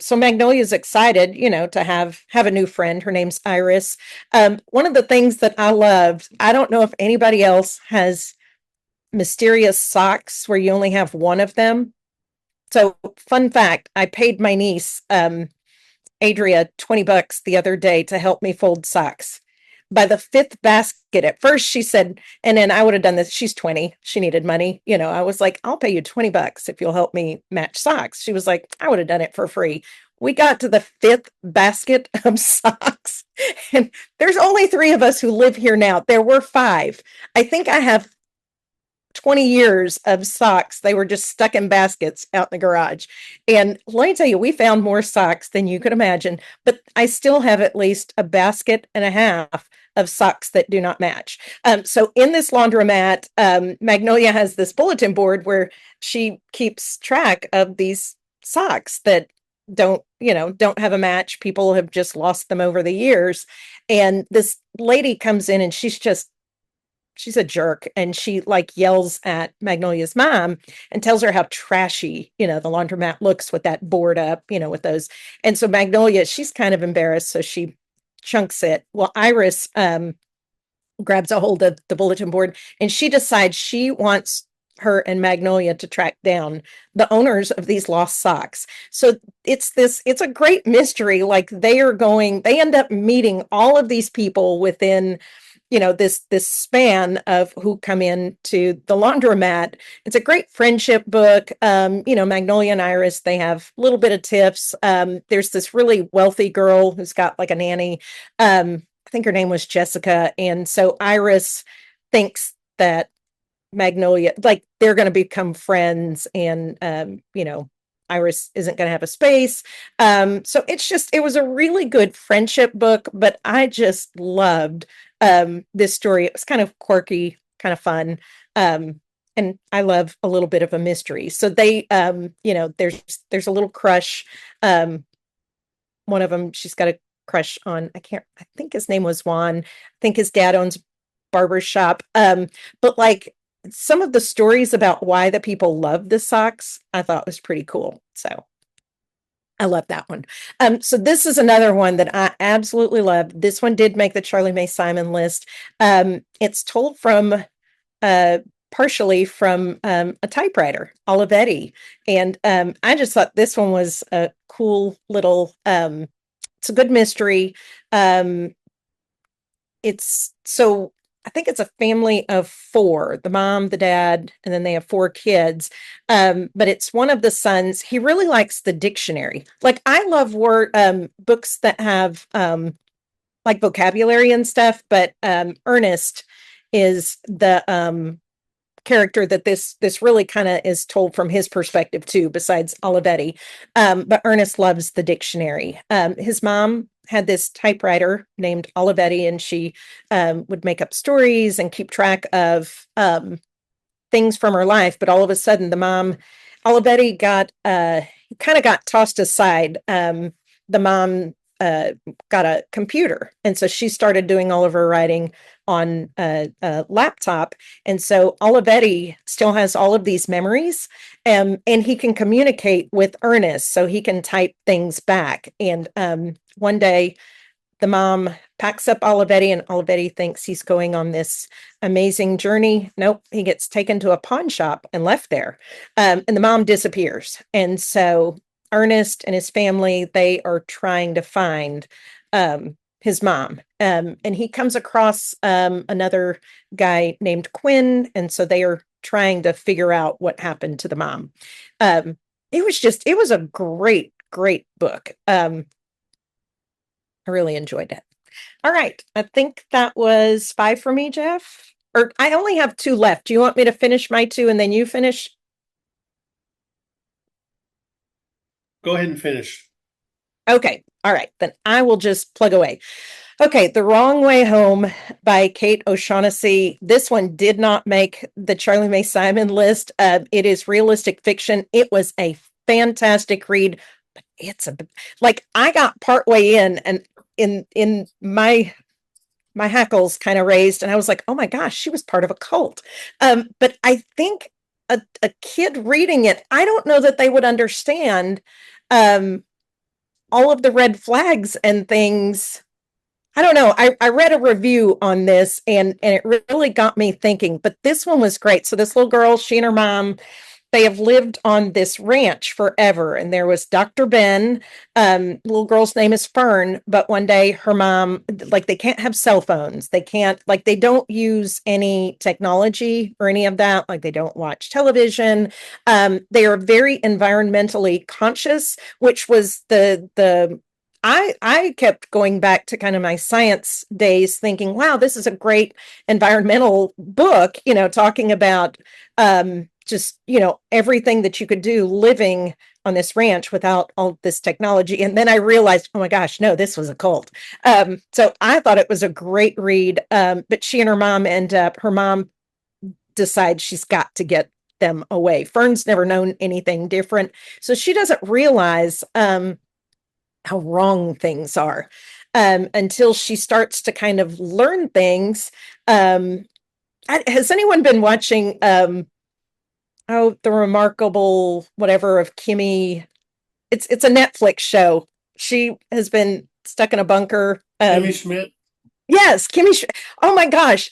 so Magnolia's excited, to have a new friend. Her name's Iris. One of the things that I loved, I don't know if anybody else has mysterious socks where you only have one of them. So, fun fact, I paid my niece, Adria, $20 the other day to help me fold socks. By the fifth basket, at first she said, and then I would have done this. She's 20. She needed money. I was like, I'll pay you $20 if you'll help me match socks. She was like, I would have done it for free. We got to the fifth basket of socks, and there's only three of us who live here now. There were five. I think I have 20 years of socks. They were just stuck in baskets out in the garage. And let me tell you, we found more socks than you could imagine, but I still have at least a basket and a half of socks that do not match. So in this laundromat, Magnolia has this bulletin board where she keeps track of these socks that don't have a match. People have just lost them over the years. And this lady comes in and she's a jerk, and she like yells at Magnolia's mom and tells her how trashy, the laundromat looks with that board up, with those. And so Magnolia, she's kind of embarrassed, so she chunks it. Well, Iris grabs a hold of the bulletin board, and she decides she wants her and Magnolia to track down the owners of these lost socks. So it's a great mystery. Like, they end up meeting all of these people within this span of who come in to the laundromat. It's a great friendship book. Magnolia and Iris, they have a little bit of tiffs. There's this really wealthy girl who's got like a nanny. I think her name was Jessica. And so Iris thinks that Magnolia, like, they're going to become friends, and Iris isn't going to have a space. So it was a really good friendship book, but I just loved this story. It was kind of quirky, kind of fun. And I love a little bit of a mystery. So they, there's a little crush. One of them, she's got a crush on, I think his name was Juan. I think his dad owns a barber shop. But like, some of the stories about why the people love the socks, I thought was pretty cool. So I love that one. So this is another one that I absolutely love. This one did make the Charlie May Simon list. It's told from partially from a typewriter, Olivetti. And I just thought this one was a cool little, it's a good mystery. I think it's a family of four, the mom, the dad, and then they have four kids. But it's one of the sons. He really likes the dictionary. Like, I love books that have like vocabulary and stuff, but Ernest is the character that this really kind of is told from his perspective too, besides Olivetti. But Ernest loves the dictionary. His mom had this typewriter named Olivetti, and she would make up stories and keep track of things from her life. But all of a sudden, the mom, Olivetti, kind of got tossed aside. The mom got a computer, and so she started doing all of her writing on a laptop. And so Olivetti still has all of these memories, and he can communicate with Ernest, so he can type things back. And one day, the mom packs up Olivetti, and Olivetti thinks he's going on this amazing journey. Nope, he gets taken to a pawn shop and left there. And the mom disappears. And so Ernest and his family, they are trying to find his mom. And he comes across another guy named Quinn, and so they are trying to figure out what happened to the mom. It was a great book. I really enjoyed it. All right, I think that was 5 for me, Jeff. Or I only have 2 left. Do you want me to finish my 2 and then you finish? Go ahead and finish. Okay, all right, then I will just plug away. Okay, The Wrong Way Home by Kate O'Shaughnessy. This one did not make the Charlie May Simon list. It is realistic fiction. It was a fantastic read. But it's a like I got partway in, and in my hackles kind of raised, and I was like, oh my gosh, she was part of a cult. But I think a kid reading it, I don't know that they would understand um, all of the red flags and things. I don't know. I read a review on this, and it really got me thinking, but this one was great. So this little girl, she and her mom, they have lived on this ranch forever. And there was Dr. Ben. Little girl's name is Fern, but one day her mom, like, they can't have cell phones. They can't, like, they don't use any technology or any of that. Like, they don't watch television. They are very environmentally conscious, which was the I kept going back to kind of my science days thinking, wow, this is a great environmental book, talking about just, everything that you could do living on this ranch without all this technology. And then I realized, oh my gosh, no, this was a cult. So I thought it was a great read. But she and her mom end up, her mom decides she's got to get them away. Fern's never known anything different. So she doesn't realize how wrong things are until she starts to kind of learn things. Has anyone been watching the remarkable whatever of Kimmy? It's a Netflix show. She has been stuck in a bunker. Kimmy Schmidt. Yes, oh my gosh,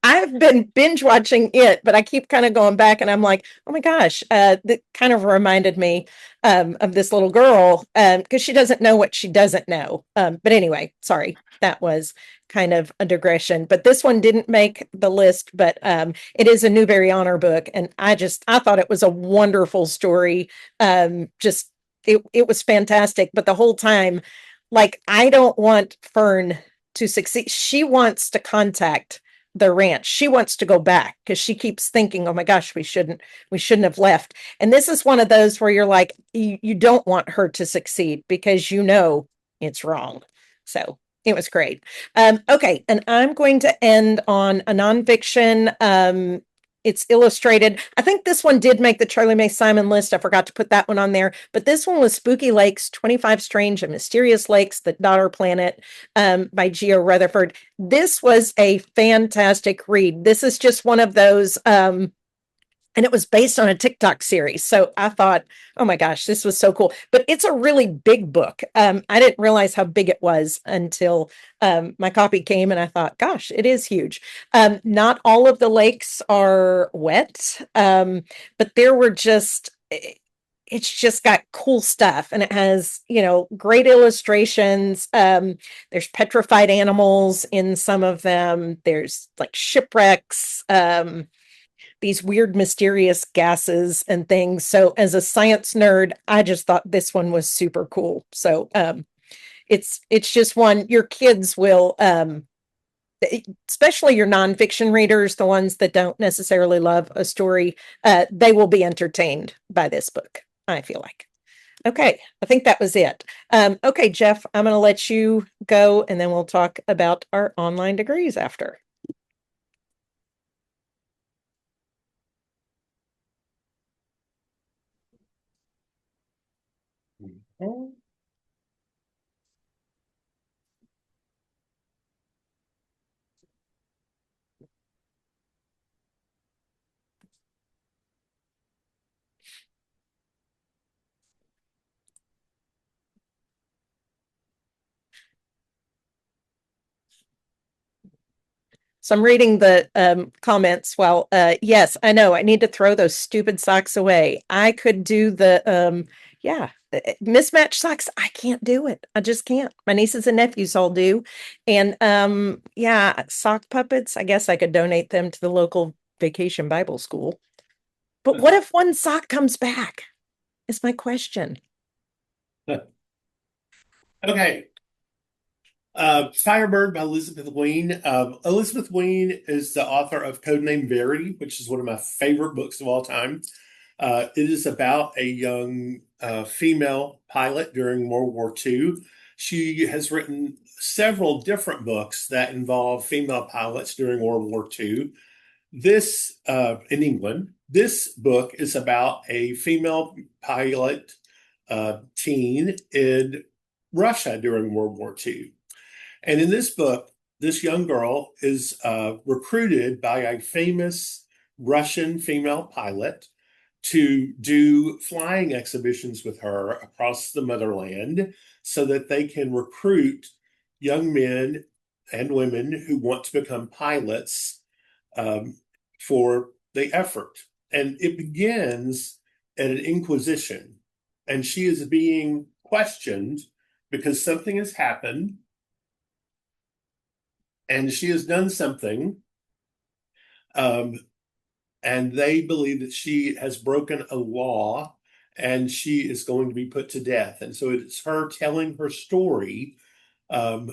I've been binge watching it, but I keep kind of going back and I'm like, oh my gosh, that kind of reminded me of this little girl because she doesn't know what she doesn't know. But anyway, sorry, that was kind of a digression. But this one didn't make the list, but it is a Newbery Honor book, and I thought it was a wonderful story. Just it was fantastic, but the whole time, like, I don't want Fern to succeed. She wants to contact the ranch. She wants to go back because she keeps thinking, oh my gosh, we shouldn't have left. And this is one of those where you're like, you don't want her to succeed because it's wrong. So it was great. Okay, and I'm going to end on a nonfiction. It's illustrated. I think this one did make the Charlie May Simon list. I forgot to put that one on there. But this one was Spooky Lakes, 25 Strange and Mysterious Lakes, The Daughter Planet by Geo Rutherford. This was a fantastic read. This is just one of those and it was based on a TikTok series. So I thought, oh my gosh, this was so cool. But it's a really big book. I didn't realize how big it was until my copy came, and I thought, gosh, it is huge. Not all of the lakes are wet, but there were it's just got cool stuff, and it has, great illustrations. There's petrified animals in some of them. There's like shipwrecks. These weird, mysterious gases and things. So as a science nerd, I just thought this one was super cool. So it's just one your kids will, especially your nonfiction readers, the ones that don't necessarily love a story, they will be entertained by this book, I feel like. Okay, I think that was it. Okay, Jeff, I'm going to let you go, and then we'll talk about our online degrees after. So I'm reading the comments. Well, yes, I know. I need to throw those stupid socks away. I could do yeah, mismatched socks, I can't do it. I just can't. My nieces and nephews all do. And yeah, sock puppets, I guess I could donate them to the local vacation Bible school. But what if one sock comes back? Is my question. Okay. Firebird by Elizabeth Wein. Elizabeth Wein is the author of Codename Verity, which is one of my favorite books of all time. It is about a young female pilot during World War II. She has written several different books that involve female pilots during World War II. This, in England, this book is about a female pilot teen in Russia during World War II. And in this book, this young girl is recruited by a famous Russian female pilot to do flying exhibitions with her across the motherland so that they can recruit young men and women who want to become pilots for the effort. And it begins at an inquisition, and she is being questioned because something has happened and she has done something, and they believe that she has broken a law and she is going to be put to death. And so it's her telling her story of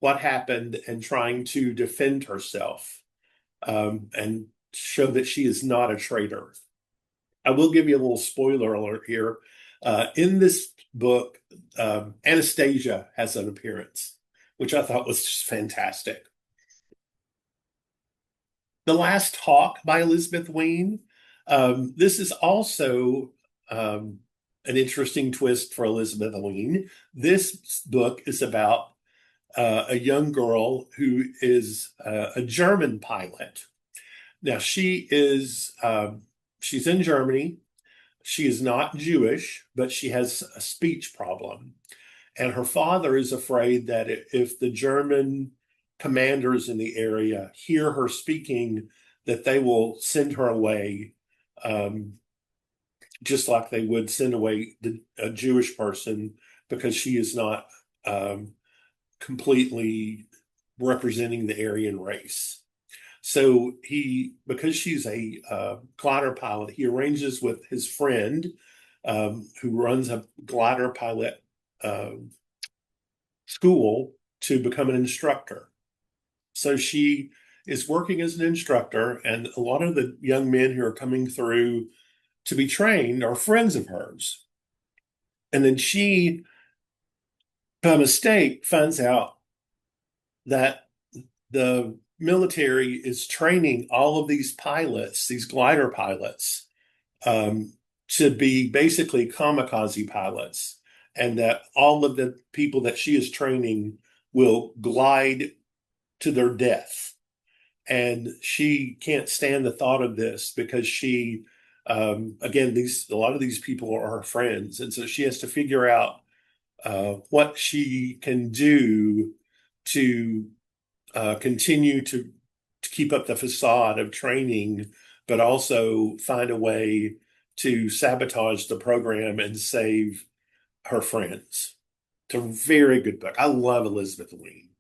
what happened and trying to defend herself and show that she is not a traitor. I will give you a little spoiler alert here. In this book, Anastasia has an appearance, which I thought was just fantastic. The Last Talk by Elizabeth Wein. This is also an interesting twist for Elizabeth Wein. This book is about a young girl who is a German pilot. Now she's in Germany. She is not Jewish, but she has a speech problem. And her father is afraid that if the German commanders in the area hear her speaking, that they will send her away, just like they would send away a Jewish person because she is not completely representing the Aryan race. So because she's a glider pilot, he arranges with his friend who runs a glider pilot school to become an instructor. So she is working as an instructor, and a lot of the young men who are coming through to be trained are friends of hers. And then she, by mistake, finds out that the military is training all of these pilots, these glider pilots, to be basically kamikaze pilots, and that all of the people that she is training will glide to their death. And she can't stand the thought of this because she, again, a lot of these people are her friends, and so she has to figure out what she can do to continue to keep up the facade of training, but also find a way to sabotage the program and save her friends. It's a very good book. I love Elizabeth Wein.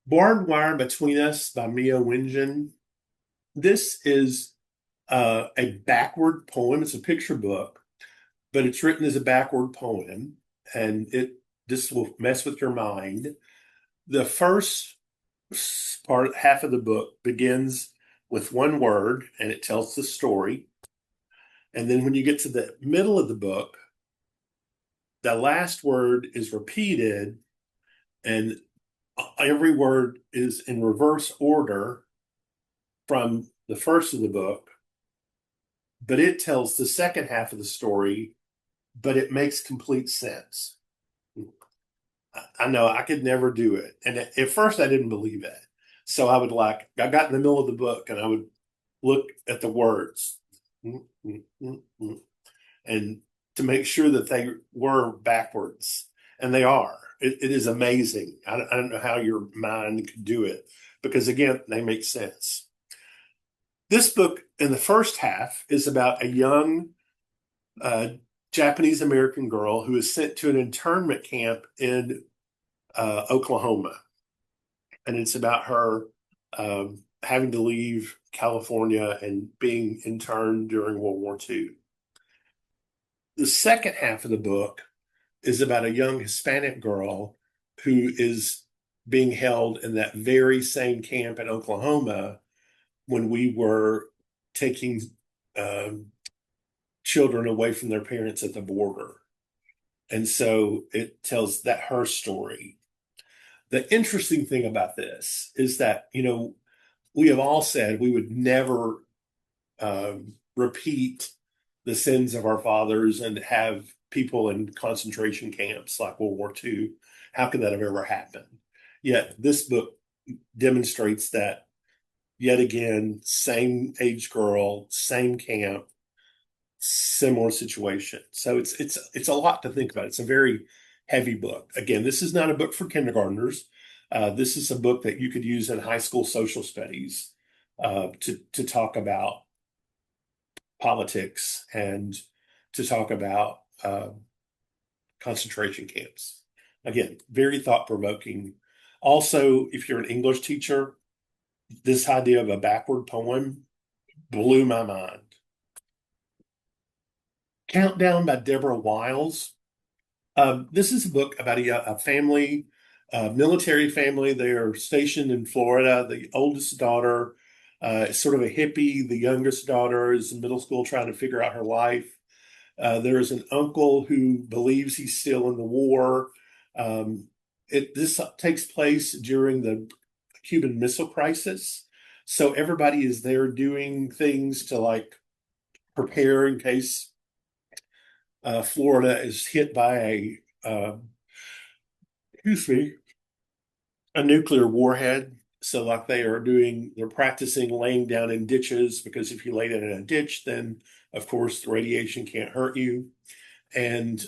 Barbed Wire Between Us by Mia Wingen. This is a backward poem. It's a picture book, but it's written as a backward poem, and this will mess with your mind. The first half of the book begins with one word, and it tells the story. And then when you get to the middle of the book, the last word is repeated, and every word is in reverse order from the first of the book, but it tells the second half of the story, but it makes complete sense. I know I could never do it. And at first I didn't believe it. So I got in the middle of the book and I would look at the words and to make sure that they were backwards. And they are. It is amazing. I don't know how your mind could do it because, again, they make sense. This book in the first half is about a young Japanese American girl who is sent to an internment camp in Oklahoma. And it's about her having to leave California and being interned during World War II. The second half of the book is about a young Hispanic girl who is being held in that very same camp in Oklahoma when we were taking children away from their parents at the border. And so it tells that her story. The interesting thing about this is that, we have all said we would never repeat the sins of our fathers and have people in concentration camps like World War II. How could that have ever happened? Yet this book demonstrates that yet again, same age girl, same camp, similar situation. So it's a lot to think about. It's a very heavy book. Again, this is not a book for kindergartners. This is a book that you could use in high school social studies to talk about politics and to talk about concentration camps. Again, very thought-provoking. Also, if you're an English teacher, this idea of a backward poem blew my mind. Countdown by Deborah Wiles. This is a book about a family, a military family. They are stationed in Florida. The oldest daughter is sort of a hippie. The youngest daughter is in middle school trying to figure out her life. There is an uncle who believes he's still in the war. This takes place during the Cuban Missile Crisis. So everybody is there doing things to like prepare in case Florida is hit by a nuclear warhead. So like they're practicing laying down in ditches because if you lay down in a ditch, then of course the radiation can't hurt you. And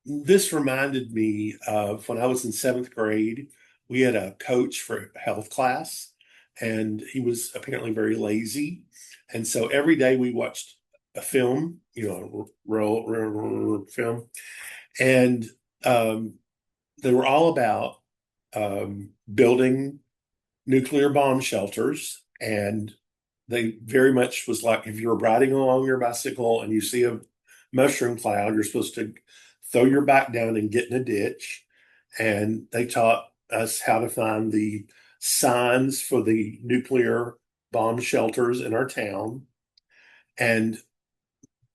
this reminded me of when I was in seventh grade, we had a coach for health class and he was apparently very lazy. And so every day we watched a film, film, and they were all about building nuclear bomb shelters. And they very much was like if you're riding along your bicycle and you see a mushroom cloud, you're supposed to throw your back down and get in a ditch. And they taught us how to find the signs for the nuclear bomb shelters in our town. And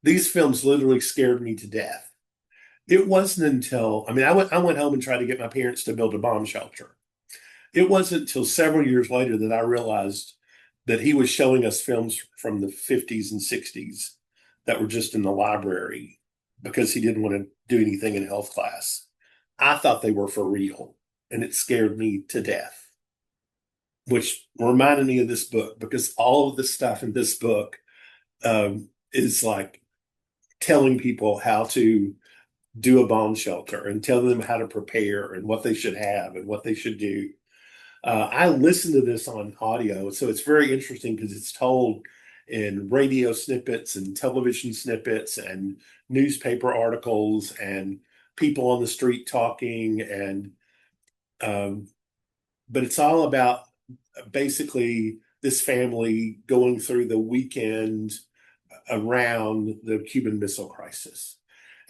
these films literally scared me to death. It wasn't until, I went home and tried to get my parents to build a bomb shelter. It wasn't until several years later that I realized that he was showing us films from the 50s and 60s that were just in the library because he didn't want to do anything in health class. I thought they were for real, and it scared me to death, which reminded me of this book because all of the stuff in this book is like telling people how to do a bomb shelter and telling them how to prepare and what they should have and what they should do. I listened to this on audio, so it's very interesting because it's told in radio snippets and television snippets and newspaper articles and people on the street talking but it's all about basically this family going through the weekend around the Cuban Missile Crisis.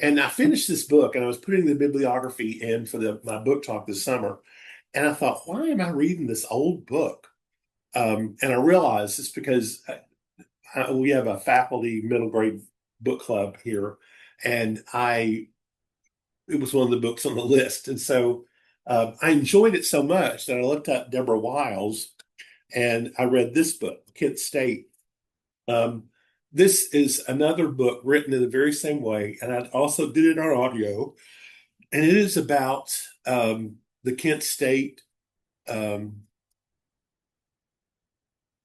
And I finished this book and I was putting the bibliography in for my book talk this summer. And I thought, why am I reading this old book? And I realized it's because we have a faculty middle grade book club here. And it was one of the books on the list. And so I enjoyed it so much that I looked up Deborah Wiles and I read this book, Kent State. This is another book written in the very same way. And I also did it on audio. And it is about the Kent State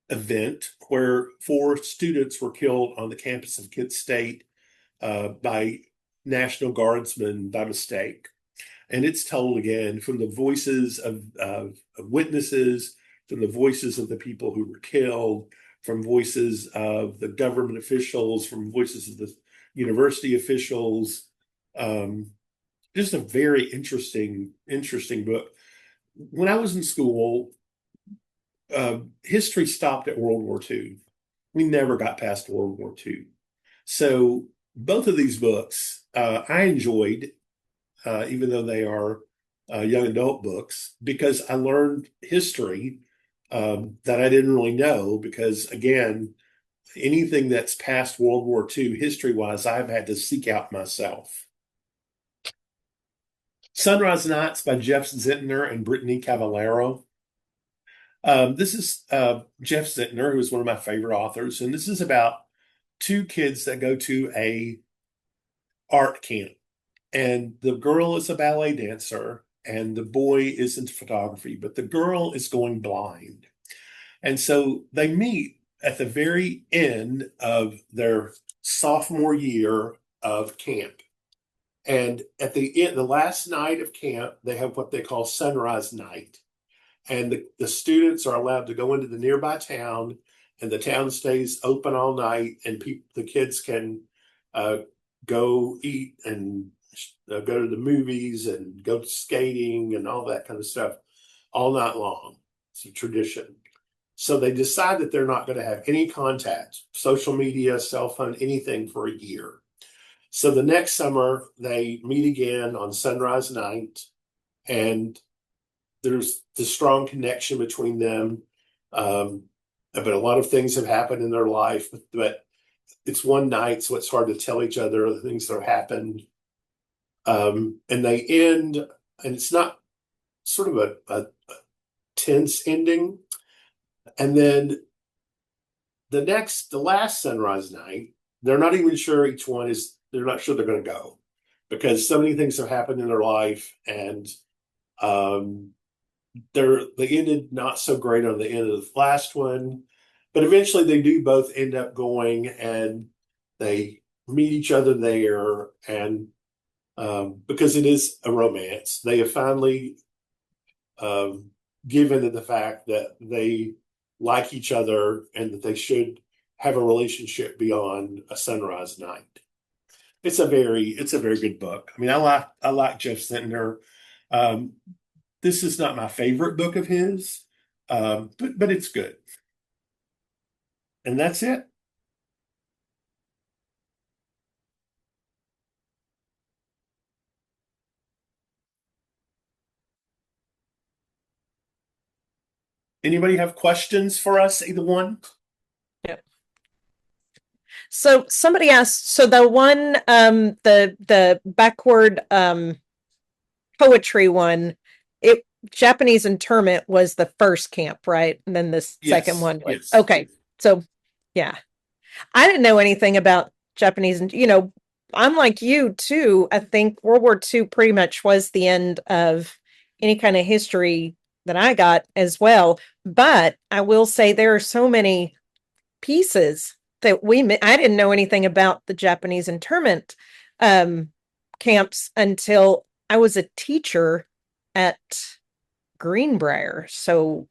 event where 4 students were killed on the campus of Kent State by National Guardsmen by mistake. And it's told again from the voices of witnesses, from the voices of the people who were killed, from voices of the government officials, from voices of the university officials. Just a very interesting book. When I was in school, history stopped at World War II. We never got past World War II. So both of these books I enjoyed, even though they are young adult books, because I learned history that I didn't really know. Because again, anything that's past World War II, history wise, I've had to seek out myself. Sunrise Nights by Jeff Zintner and Brittany Cavallaro. This is Jeff Zintner, who is one of my favorite authors, and this is about two kids that go to a art camp, and the girl is a ballet dancer, and the boy is into photography, but the girl is going blind, and so they meet at the very end of their sophomore year of camp. And at the end, the last night of camp, they have what they call sunrise night. And the students are allowed to go into the nearby town, and the town stays open all night, and the kids can go eat and go to the movies and go skating and all that kind of stuff all night long. It's a tradition. So they decide that they're not going to have any contact, social media, cell phone, anything for a year. So the next summer they meet again on sunrise night, and there's the strong connection between them. But a lot of things have happened in their life, but it's one night, so it's hard to tell each other the things that have happened. And they end, and it's not sort of a tense ending. And then the last sunrise night, they're not even sure they're not sure they're going to go, because so many things have happened in their life, and they ended not so great on the end of the last one, but eventually they do both end up going, and they meet each other there, and because it is a romance, they have finally given to the fact that they like each other and that they should have a relationship beyond a sunrise night. It's a very good book. I mean, I like Jeff Zintner. This is not my favorite book of his, but it's good. And that's it. Anybody have questions for us, either one? So somebody asked, so the one, the backward poetry one, Japanese internment was the first camp, right? And then the second one was, yes. Okay. So yeah, I didn't know anything about Japanese, and I'm like you too. I think World War II pretty much was the end of any kind of history that I got as well. But I will say there are so many pieces that I didn't know anything about the Japanese internment camps until I was a teacher at Greenbrier. So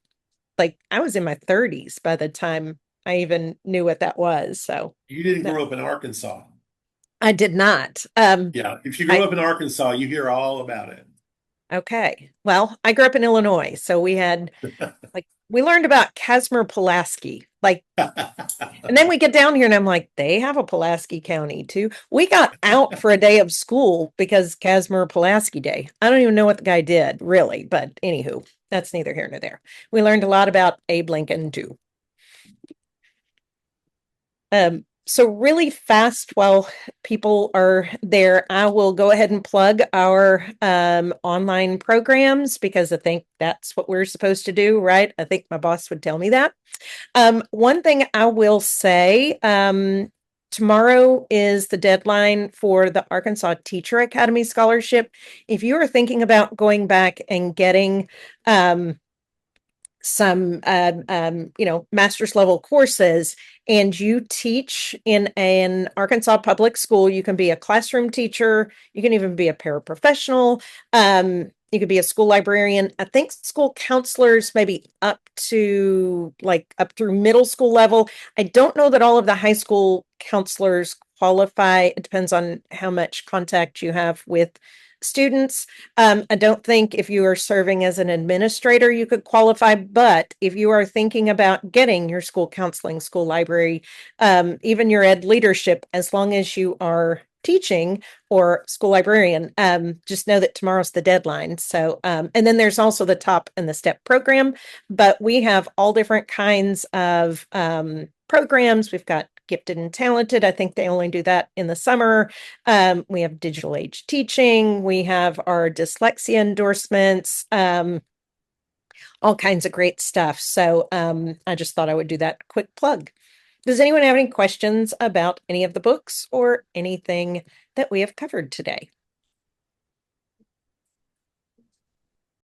like I was in my 30s by the time I even knew what that was. So you didn't grow up in Arkansas. I did not. Yeah, if you grew up in Arkansas, you hear all about it. Okay. Well, I grew up in Illinois, so we had we learned about Casimir Pulaski, and then we get down here and I'm like, they have a Pulaski County too. We got out for a day of school because Casimir Pulaski Day. I don't even know what the guy did really, but anywho, that's neither here nor there. We learned a lot about Abe Lincoln too. So really fast, while people are there, I will go ahead and plug our online programs, because I think that's what we're supposed to do, right? I think my boss would tell me that. One thing I will say, tomorrow is the deadline for the Arkansas Teacher Academy Scholarship. If you are thinking about going back and getting some master's level courses, and you teach in an Arkansas public school, you can be a classroom teacher, you can even be a paraprofessional, you could be a school librarian. I think school counselors maybe up through middle school level. I don't know that all of the high school counselors qualify. It depends on how much contact you have with students. I don't think if you are serving as an administrator, you could qualify, but if you are thinking about getting your school counseling, school library, even your ed leadership, as long as you are teaching or school librarian, just know that tomorrow's the deadline. So, and then there's also the top and the step program, but we have all different kinds of programs. We've got gifted and talented. I think they only do that in the summer. We have digital age teaching. We have our dyslexia endorsements, all kinds of great stuff. So I just thought I would do that quick plug. Does anyone have any questions about any of the books or anything that we have covered today?